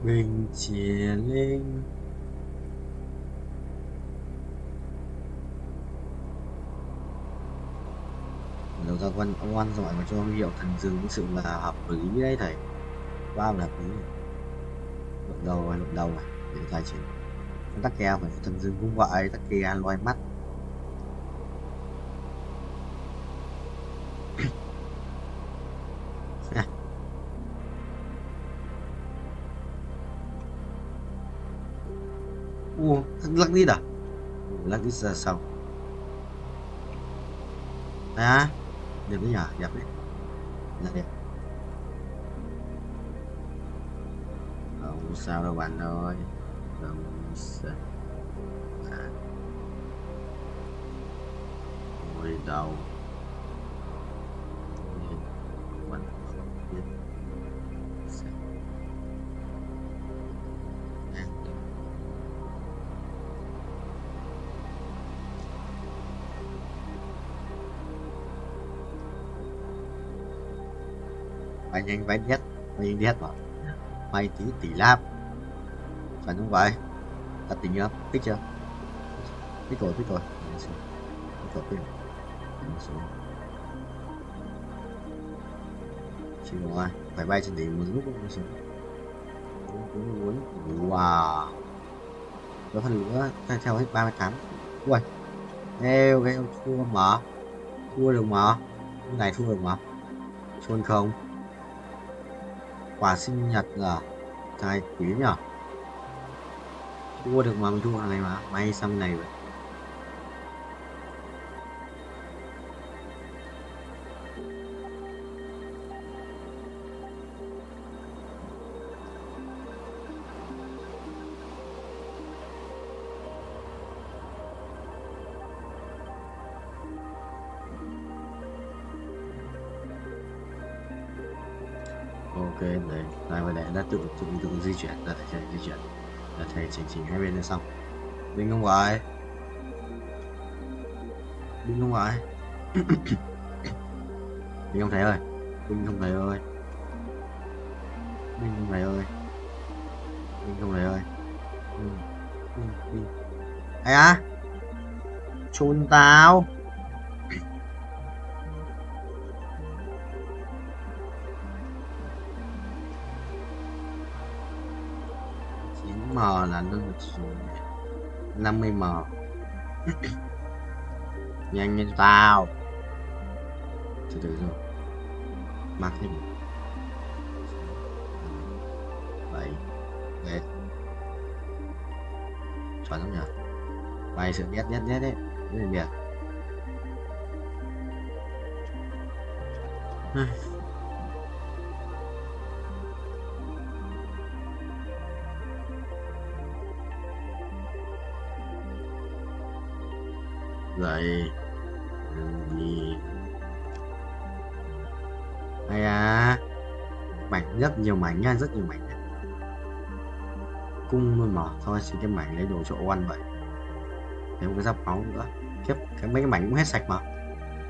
Bình chia linh. Đầu ra quan oan giỏi mà cho hiệu thần dừng thực sự là hợp lý đấy thầy. Ba là hợp lý. Luận đầu à để thầy chuyển. Tắc kè phải thần dừng cũng vậy, tắc kè loài mắt. Lắc đi à? Lắc đi ra sau. À, đẹp đấy nhỉ, đẹp đấy. Là đẹp. Không sao đâu bạn ơi. Không sao. À. Ngồi đầu. Mình không biết. Mày nhanh vén nhất, mày nhanh hết bảo mày tỷ láp phải không vậy? Ta tính chưa? Thích chưa? biết rồi biết rồi. Chịu rồi, phải bay trên đỉnh một lúc không xuống. Wow. Có phần nữa theo hết 38. Ui. Eo thua mà. Thua được mà. Cái này thua được mà. Chôn không. Quà sinh nhật là trai quý nhở. Thua được mà, mình thua này mà. May sang này vậy. Ok, đấy, lại và đã tự di chuyển, là thầy di chuyển, là thầy chỉnh hai bên là xong. Đinh không phải, đinh không phải, đinh không thầy ơi, đinh không thầy ơi, đinh không thầy ơi, đinh không thầy ơi, đinh. Ai á, chôn tao. M là nó 50 m. Nhanh lên tao. Từ từ rồi. Mắc thêm 7 đấy. Chuẩn không nhỉ? Bay sự đét đấy. Đấy là biệt. Vậy gì hay à, mảnh rất nhiều mảnh nha, rất nhiều mảnh nha. Cung luôn mà thôi, xin cái mảnh lấy đồ cho Owen vậy. Thêm một cái giáp máu nữa, kiếp mấy cái mảnh cũng hết sạch mà.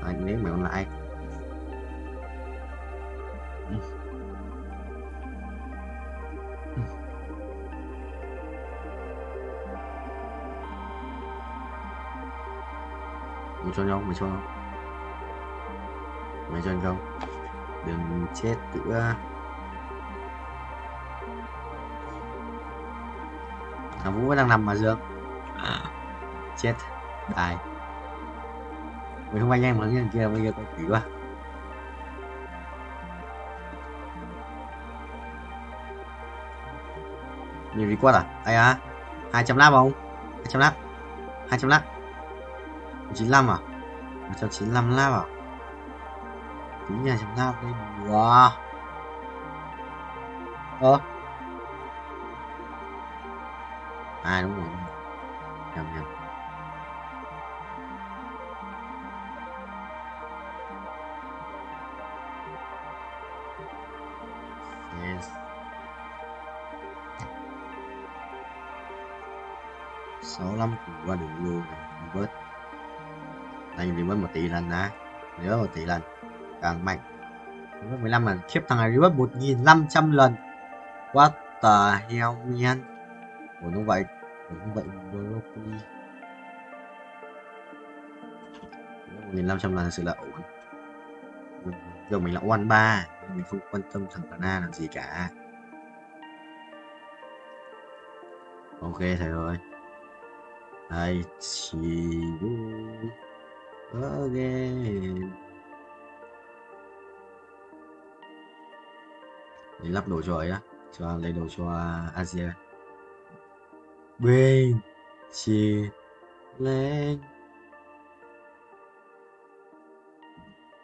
Anh lấy mảnh còn lại. Mày cho nhau, mày cho không? Mày cho anh không? Đừng chết nữa. Thằng Vũ vẫn đang nằm mà Dương. Chết. Đài. Mày không anh em mà cái kia bây giờ có quỷ quá. Nhiều đi quát à? Ai à? 200 lap không? 200 lap. 200 lap. 95 à? 195 lap à? Tí nhà 100 lap đây. Wow. À đúng rồi. Nhầm. Yes. 65 củ qua đường luôn này. Bớt. Anh reverse 1 tỷ lần đã. Nhớ 1 tỷ lần. Càng mạnh. Reverse 15 lần. Khiếp, thằng này reverse 1500 lần. What the hell man. Ủa nó vậy. Broccoli. 1500 lần thật sự là ổn. Giờ mình là Owen 3. Mình không quan tâm thằng Cana làm gì cả. Ok thầy ơi. I see you again. Để lắp đồ cho ấy á, cho lấy đồ cho Asia. Bên chia lên.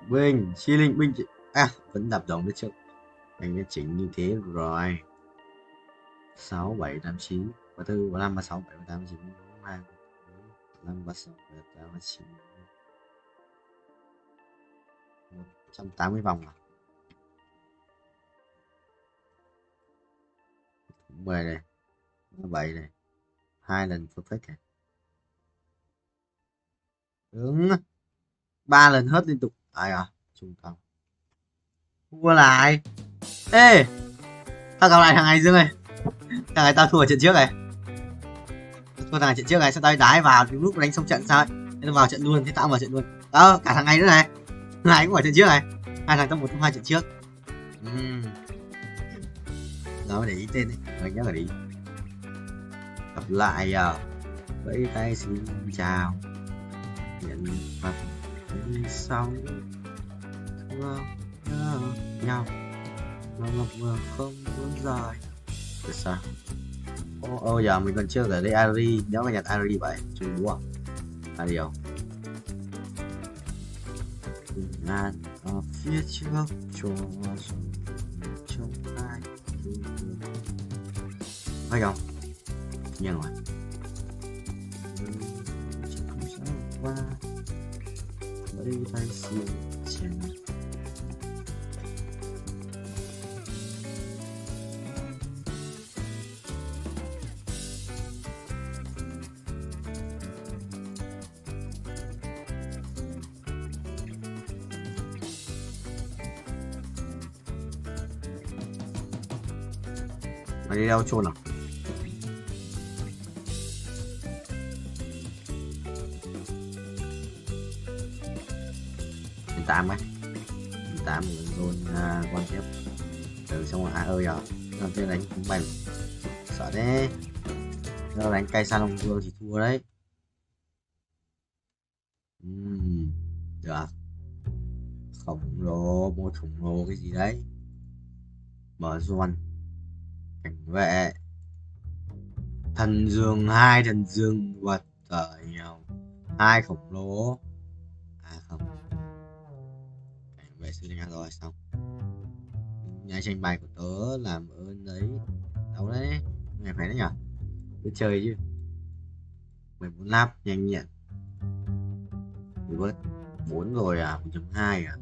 Bên chia linh binh à, vẫn đập đồng đấy chứ. Anh đã chỉnh như thế rồi. 6 7 8 9 34 35 36 7 38 9 2 5 36 7 9 180 vòng à. 10 này, 7 này, 2 lần perfect này. Đúng. 3 lần hớt liên tục. Ai à, trung tâm. Thua lại. Ê, tao gặp lại thằng này Dương ơi. Thằng này tao thua ở trận trước này. Thôi thằng trận trước này, sao tao đái vào thì lúc đánh xong trận sao ấy? Thế tao vào trận luôn, thế tao vào trận luôn. Đó, cả thằng này nữa này. Này cũng ở trận trước này. Hai thằng trong một trong hai trận trước. Đó để ý tên đấy, mình nhớ ở đi. Gặp lại vẫy tay xin chào. Hiện vật đi sau thương nhau mà ngập ngừng không muốn rời. Tại sao? Ô giờ mình còn chưa ở đây Ari, nếu mà nhặt Ari vậy chú búa Ari không? Ngàn ở phía trước cho trong ai phải không? Nhưng rồi không sao qua bởi tay xin chào. Mày đi đâu chôn à? Mình tạm ấy. Mình tạm luôn quan tiếp. Từ xong rồi ơi à. Làm thế đánh cũng bành. Sợ đấy. Nếu đánh cây Sa Long Vương thì thua đấy. Được. Khổng lồ, một khổng lồ cái gì đấy. Mở ruồn. Cảnh vệ thần dương, hai thần dương vật ở nhau, hai khổng lồ không, cảnh vệ xử lý rồi xong. Nhà tranh bài của tớ làm ơn đấy, đâu đấy mày phải đấy nhở, cứ chơi chứ. 14 lap nhanh nhẹn bớt 4 rồi à, 1.2 à.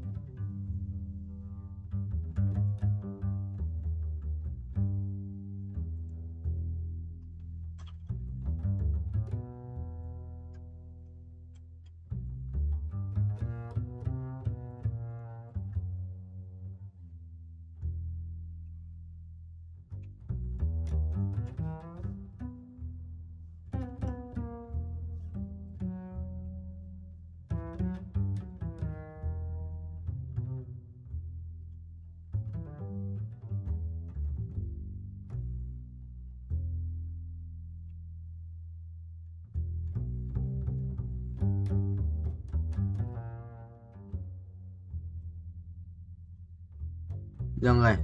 Dương ơi,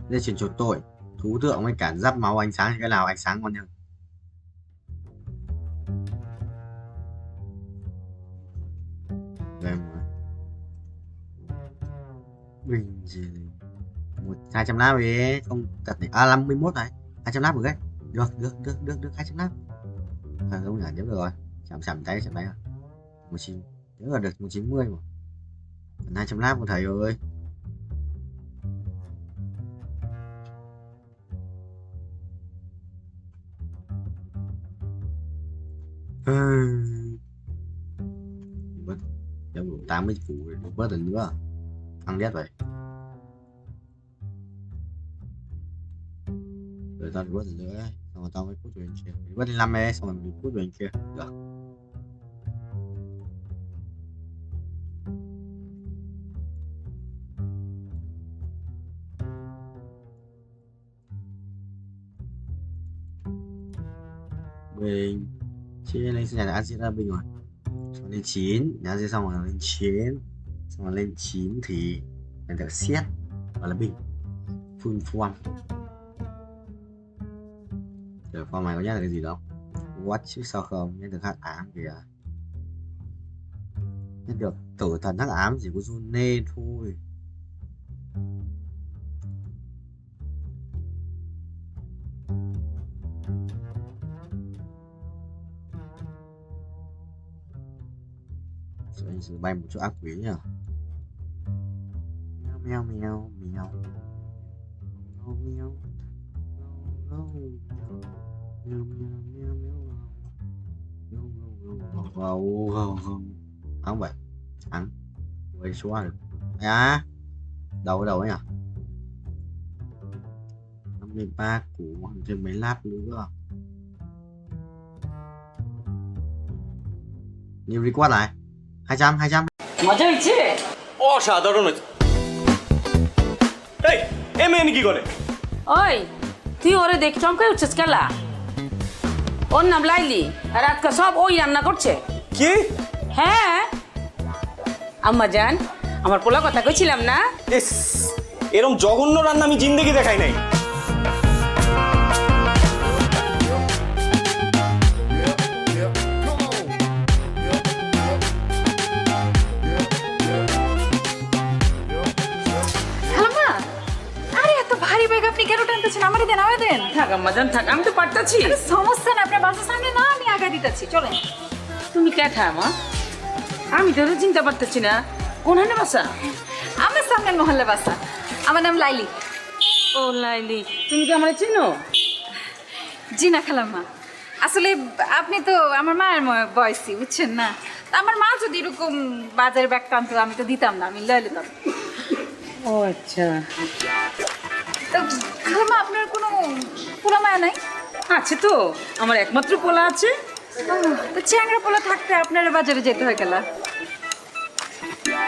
đây chuyển chuột tội thú tượng với cả giáp máu ánh sáng thì cái nào ánh sáng ngon hơn? Đây mà bình gì 200 lap đi không tật này, 51 này 200 lap được đấy, được 200 lap không nhả nhớ được rồi, chạm tay à 19 nhớ là được 190 mà 200 lap của thầy ơi. Bớt cho đủ 80 củ bớt lần nữa ăn đét vậy rồi tao bớt lần nữa xong rồi tao mới cút về kia bớt 5 ấy xong rồi mình cút về kia được. Bình chia lên nhà đã chia ra bình rồi xong lên 9 nhà chia xong rồi lên 9 xong rồi lên 9 thì mình được xét và là bình full form. Rồi form này có nhắc là cái gì đâu what chứ sao không nhận được hắc ám kìa, nhận được tử thần hắc ám chỉ có June thôi. Sự bay một chỗ ác quỷ nhỉ. Mèo mèo mèo không vậy thắng quay xóa được à đầu ấy à 53 củ thêm mấy lap nữa. nhiều record lại 200 মজা হয়েছে অসাধারণ হয়েছে এই এ মেয়ে কি করে ওই তুই ওরে দেখ চমকাই উঠছিস কেলা ওর নাম লাইলি আর আজকে সব ওই রান্না করছে কি হ্যাঁ আম্মা জান আমার পোলা কথা কইছিলাম না ইস এরকম জঘন্য রান্না আমি জিন্দেগি দেখাই নাই আপনি কেন টানতেছেন আমারে দেন আমারে দেন থাক আম্মা জান থাক আমি তো পারতাছি সমস্যা না আপনার বাসার সামনে না আমি আগা দিতেছি চলেন তুমি কে থা মা আমি তো চিন্তা পারতেছি না কোনখানে বাসা আমার সামনের মহল্লা বাসা আমার নাম লাইলি ও লাইলি তুমি কি আমার চিনো জি না খালাম্মা আসলে আপনি তো আমার মায়ের বয়সী বুঝছেন না আমার মা যদি এরকম বাজারে ব্যাগ টানতো আমি তো দিতাম না আমি লয়ে নিতাম ও আচ্ছা তো খালাম্মা আপনার কোনো পোলা মায়া নাই আছে তো আমার একমাত্র পোলা আছে তো চ্যাংরা পোলা থাকতে আপনার বাজারে যেতে হয় গেলা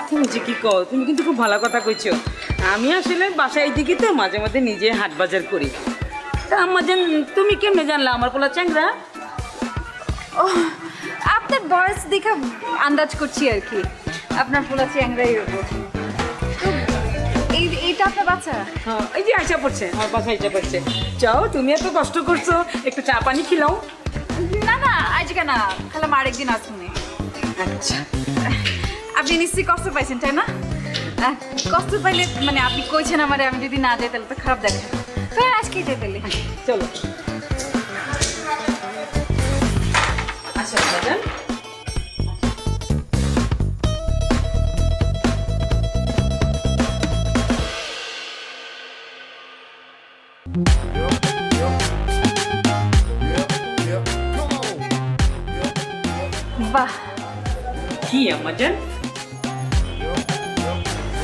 তুমি যে কি কও তুমি কিন্তু খুব ভালো কথা কইছো আমি আসলে বাসায় দিকে তো মাঝে মাঝে নিজে হাট বাজার করি তা আম্মা জান তুমি কেমনে জানলা আমার পোলা চ্যাংরা ও আপনার বয়স দেখে আন্দাজ করছি আর কি আপনার পোলা চ্যাংরাই এইটা আপনার বাচ্চা হ্যাঁ এই যে আইসা পড়ছে আমার বাসায় আইসা পড়ছে চাও তুমি এত কষ্ট করছো একটু চা পানি খিলাও না না আজকে না খালাম আরেকদিন আসুন আচ্ছা আপনি নিশ্চয়ই কষ্ট পাইছেন তাই না কষ্ট পাইলে মানে আপনি কইছেন আমারে আমি যদি না যাই তাহলে তো খারাপ দেখে তো আজকেই যাই তাহলে চলো আচ্ছা ম্যাডাম বাহ কি আম্মা জান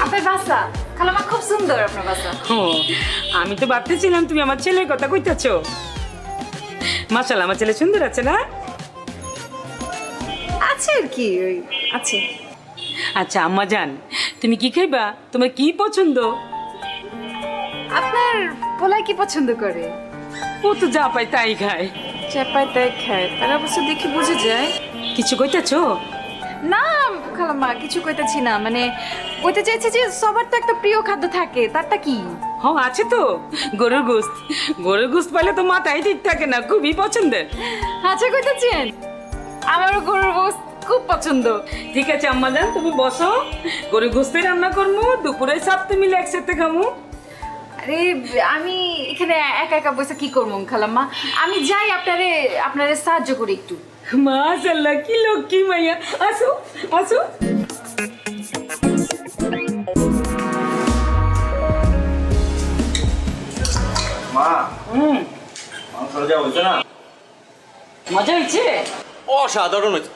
আপনার বাসা খালামা খুব সুন্দর আপনার বাসা ও আমি তো ভাবতেছিলাম তুমি আমার ছেলের কথা কইতাছো মাশাআল্লাহ আমার ছেলে সুন্দর আছে না আছে আর কি ওই আছে আচ্ছা আম্মা জান তুমি কি খাইবা তোমার কি পছন্দ আপনার পোলাই কি পছন্দ করে ও তো যা পায় তাই খায় যা পায় তাই খায় তার অবশ্য দেখি বুঝে যায় কিছু কইতাছো না খালাম্মা কিছু কইতেছি না মানে কইতে চাইছি যে সবার তো একটা প্রিয় খাদ্য থাকে তারটা কি হ্যাঁ আছে তো গরুর গোস্ত পাইলে তো মাথায় ঠিক থাকে না খুবই পছন্দের আচ্ছা কইতেছেন আমারও গরুর গোস্ত খুব পছন্দ ঠিক আছে আম্মা জান তুমি বসো গরুর গোস্তে রান্না করবো দুপুরে সাথে মিলে একসাথে খামু আরে আমি এখানে একা একা বসে কি করবো খালাম্মা আমি যাই আপনারে সাহায্য করি একটু মাশাআল্লাহ কি লক্ষ্মী মাইয়া আসো আসো মা মাংস যা হয়েছে না মজা হয়েছে অসাধারণ হয়েছে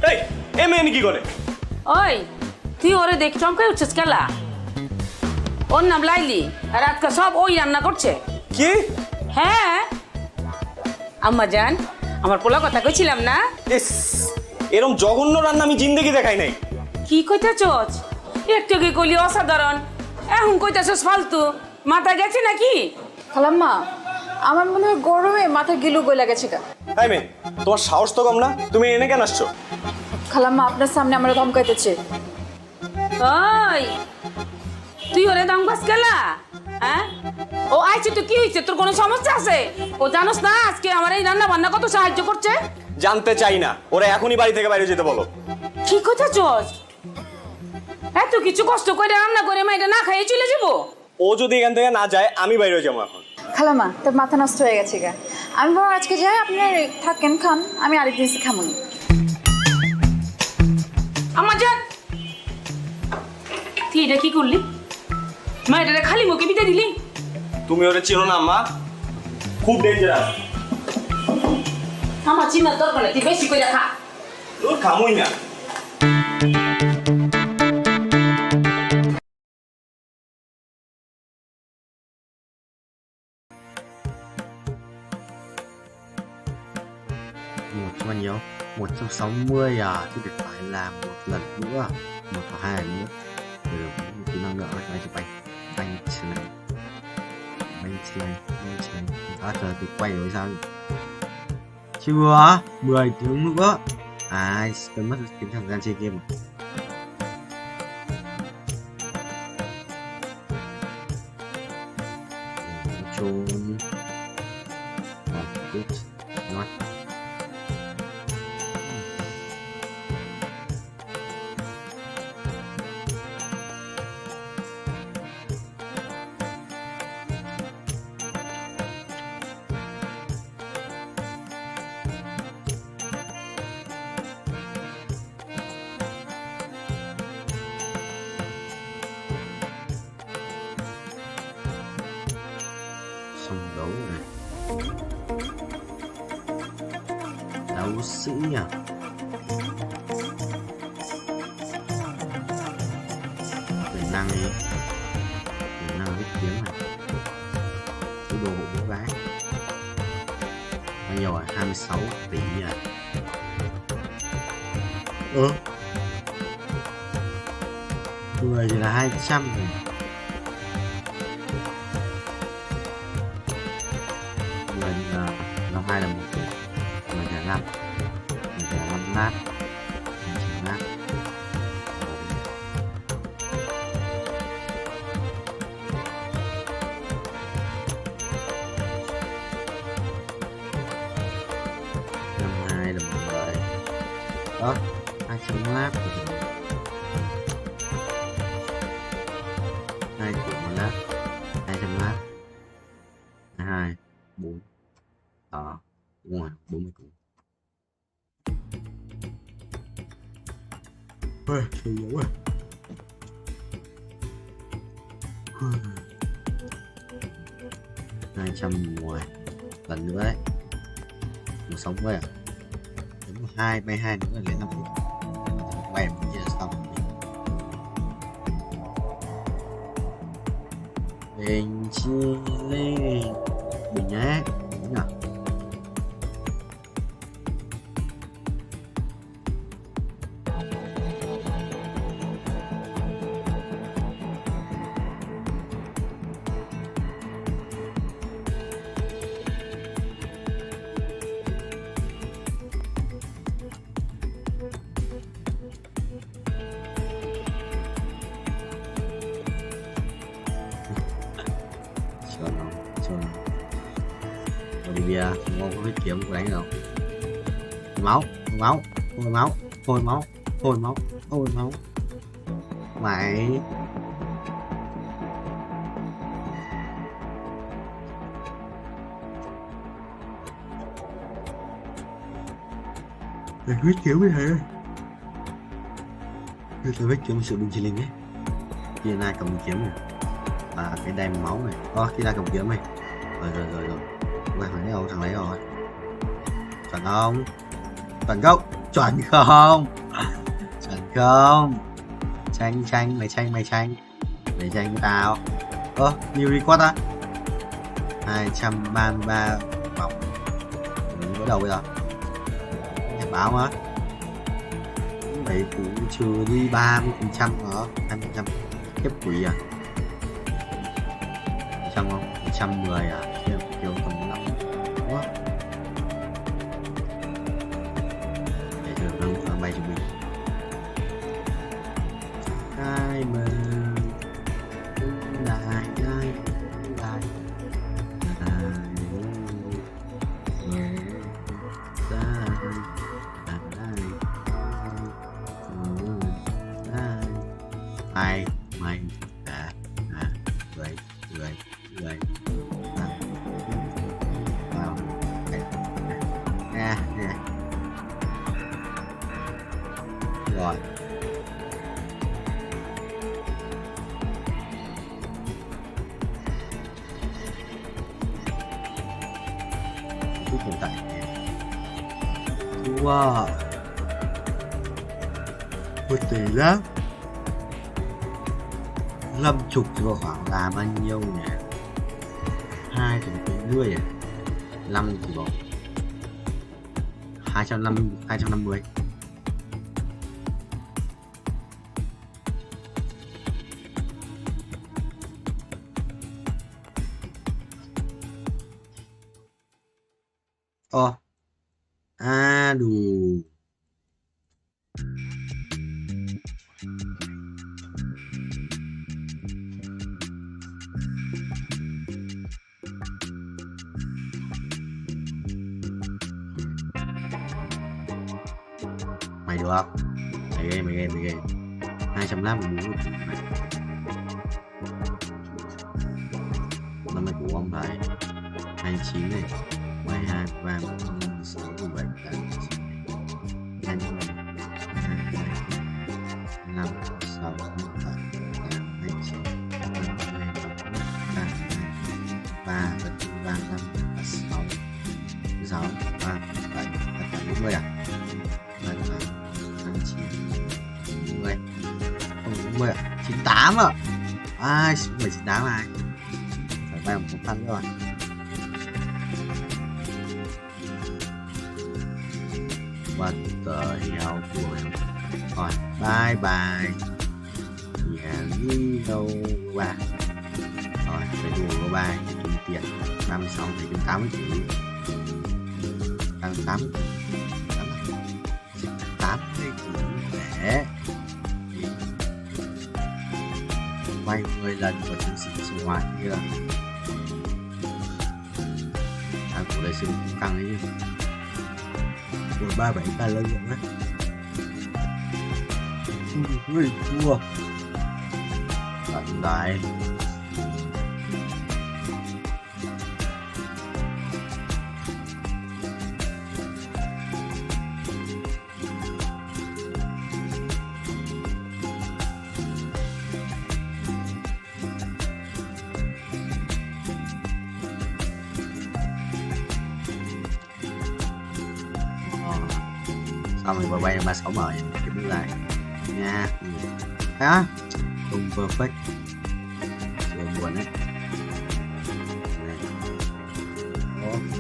এই এ মেয়ে কি করে ওই তুই ওরে দেখ চমকাই উঠছিস কেলা ওর নাম লাইলি আর আজকে সব ওই রান্না করছে কি হ্যাঁ আম্মা জান আমার পোলা কথা কইছিলাম না ইস এরকম জঘন্য রান্না আমি জিন্দেগি দেখাই নাই কি কইতাছস একটু কি কইলি অসাধারণ এখন কইতাছস ফালতু মাথা গেছে নাকি খালাম্মা আমার মনে হয় গরমে মাথা গিলু গলা গেছে গা তাই মে তোমার সাহস তো কম না তুমি এনে কেন আসছো খালাম্মা আপনার সামনে আমরা ধমকাইতেছে ওই তুই ওরে দাঙ্গাস কেলা হ্যাঁ ও আইছে তো কি হইছে তোর কোনো সমস্যা আছে ও জানোস না আজকে আমার এই রান্না বান্না কত সাহায্য করছে জানতে চাই না ওরা এখনই বাড়ি থেকে বাইরে যেতে বলো কি কথা চস এত কিছু কষ্ট করে রান্না করে মা এটা না খাইয়ে চলে যাবো ও যদি এখান থেকে না যায় আমি বাইরে যাবো এখন খালাম্মা তোর মাথা নষ্ট হয়ে গেছে গা আমি বরং আজকে যাই আপনার থাকেন খান আমি আরেকদিন এসে খামো আমার জান তুই এটা কি করলি মা এটা খালি মুখে বিতে দিলি তুমি ওরে চিনো না আম্মা খুব ডেঞ্জারাস আমার চিনার দরকার নেই তুই বেশি করে খা তোর খামুই না Một cho nhiều 160 à, thì phải làm một lần nữa, một hoặc hai lần nữa. Rồi kỹ năng nữa là chụp banh trên đó chờ tôi quay rồi sao chưa 10 tiếng nữa tôi mất cái thời gian chơi game trốn ngon xong đấu này đấu sĩ à quyền năng viết tiếng này thứ đồ hộ bố gái bao nhiêu à 26 tỷ à người thì là 200 rồi. Năm 2 là 1 tỷ, 10 là 5, 10 là 5 lát, 100 lát. Năm 2 là 10, đó, 200 lát, 2 tỷ 1 lát, 200 lát, 2, 4. Đó, đúng rồi, 40 củ. Sôi dấu rồi. Hai trăm mùa lần nữa đấy. 160 à? Đúng 2, bay 2 nữa là lấy 5 phút. Bay một chia xong. Bình chi lên. Bình nhé. Đúng nào? Olivia ngon có biết kiếm của đánh đâu máu hồi máu mày để huyết kiếm với thầy tôi huyết kiếm sự bình linh ấy kia na cầm kiếm này và cái đai máu này kia na cầm kiếm này rồi quay thằng lấy đâu thằng lấy rồi chuẩn không chuẩn không tranh mày tranh với tao nhiều record á 233 vòng bắt đầu bây giờ nhạc báo á vậy cũng trừ đi 30% đó 20% tiếp quỷ à 100 không 110 à kiểu tầm 5 quá để được đâu khoảng bay cho mình ai mà lại mày người rồi chút hiện tại wow một tỷ lắm 50 thì vào khoảng là bao nhiêu nhỉ 2 thì 40 à 5 thì bỏ 250. Đủ. Mày được không? Mày ghê 250 muốn năm nay của ông phải 29 này 12 3 4 6 7 8 9 20 5 6 7 8 29 3 5 6 6 3 7 40 à? 40 à? 98 à? Ai, 98 này. Phải vay một cục phân rồi. What the hell của em. Rồi, bye bye. Yeah, đi đâu ba. Rồi, phải đủ có bài kiếm tiền. 36 thì kiếm 80 tỷ. Tăng 80 tỷ. 80 tỷ để vay 10 lần của chiến sĩ sinh hoạt kia. Của đây sinh cũng căng đấy chứ. Của 37 ta lợi dụng đấy. Ui, thua. Tận đại. Xong rồi bay 36 mở cái bước lại nha. Đó không perfect chưa buồn đấy.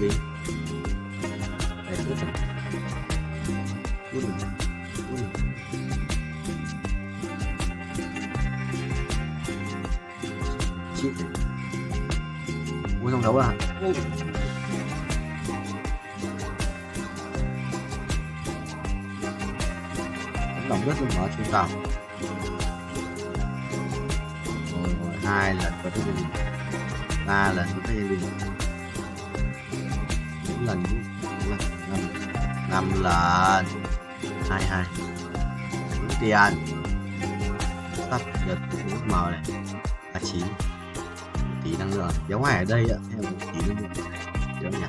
Đi đây phút chít mua xong đấu à? Lòng rất là mở trung tàu. Rồi 2 lần có tới gia đình, 3 lần có tới gia đình, 4 lần, 5 lần, 22 tiền sắp được nước màu này 39 tí năng lượng giống hải ở đây ạ, theo một tí năng lượng giống nhỉ.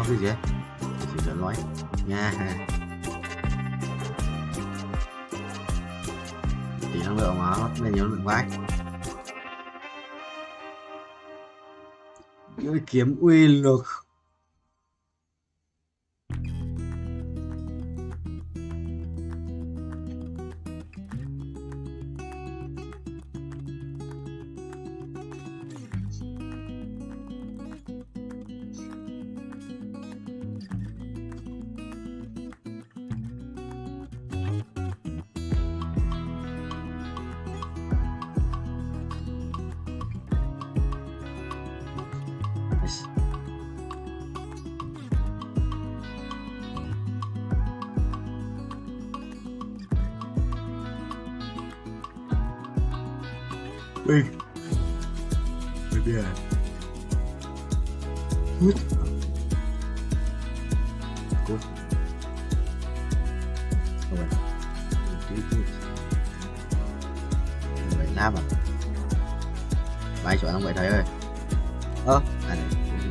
Cái gì chỉ là nói nha. Tí năng lượng mà nó nên nhớ lượng vãi. Cái kiếm uy lực. Ui, bây giờ hút cút không phải tí cút vậy lắm à bài chọn không vậy thầy ơi.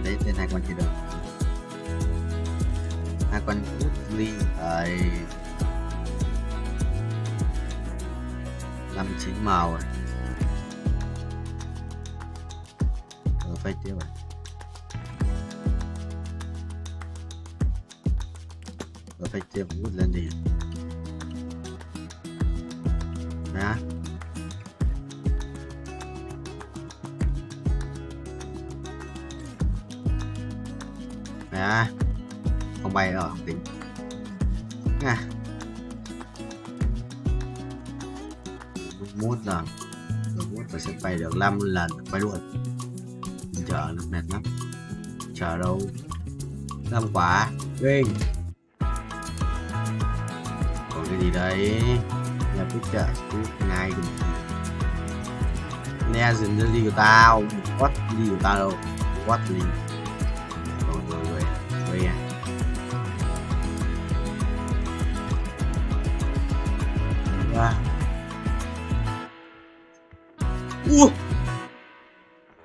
Đấy tên hai con kia đâu, hai con cút ly ấy 59 màu rồi. Phải tiếp rồi. Phải tiếp hút lên đi. Đó. À, không bay ở tỉnh. À. Mốt rồi. Mốt phải sẽ bay được 5 lần bay luôn. Chờ nó mệt lắm. Chờ đâu. 5 quả. Vinh. Còn cái gì đấy? Nhà picture ngay Legendary của tao. What đi của tao đâu? What đi? Rồi về à?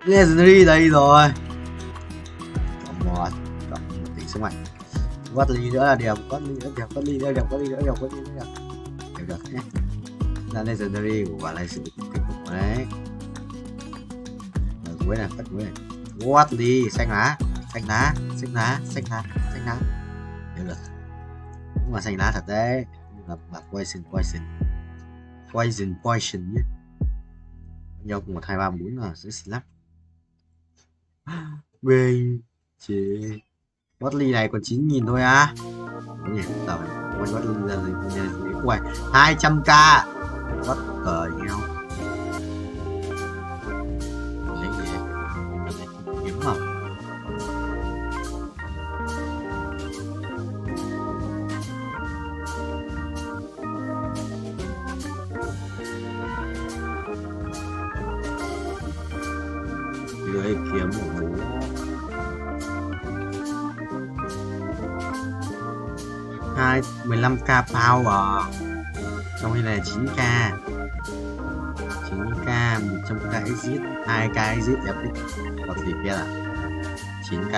Legendary đây rồi. Cộng một tỷ sức mạnh. Quát ly nữa là đẹp, quát ly nữa đẹp, quát ly nữa đẹp, quát ly nữa đẹp, quát ly nữa đẹp. Được nhé. Là legendary của quả này sự kinh khủng đấy. Ở cuối này, tắt cuối này. Quát ly xanh lá, xanh lá, xanh lá, xanh lá, xanh lá. Được. Đúng là xanh lá thật đấy. Là poison nhé. Nhau 1, 2, 3, 4 là sẽ xịn lắm. Bên chị Botley này còn 9.000 thôi á. Đúng nhỉ, tao quên Botley là gì? Ui, 200k. What cờ nhau. Lấy gì vậy? Kiếm không? Lưới kiếm một bố 15k power. Trong đây là 9k 100k exit, 2k exit epic. Có gì biết à? 9k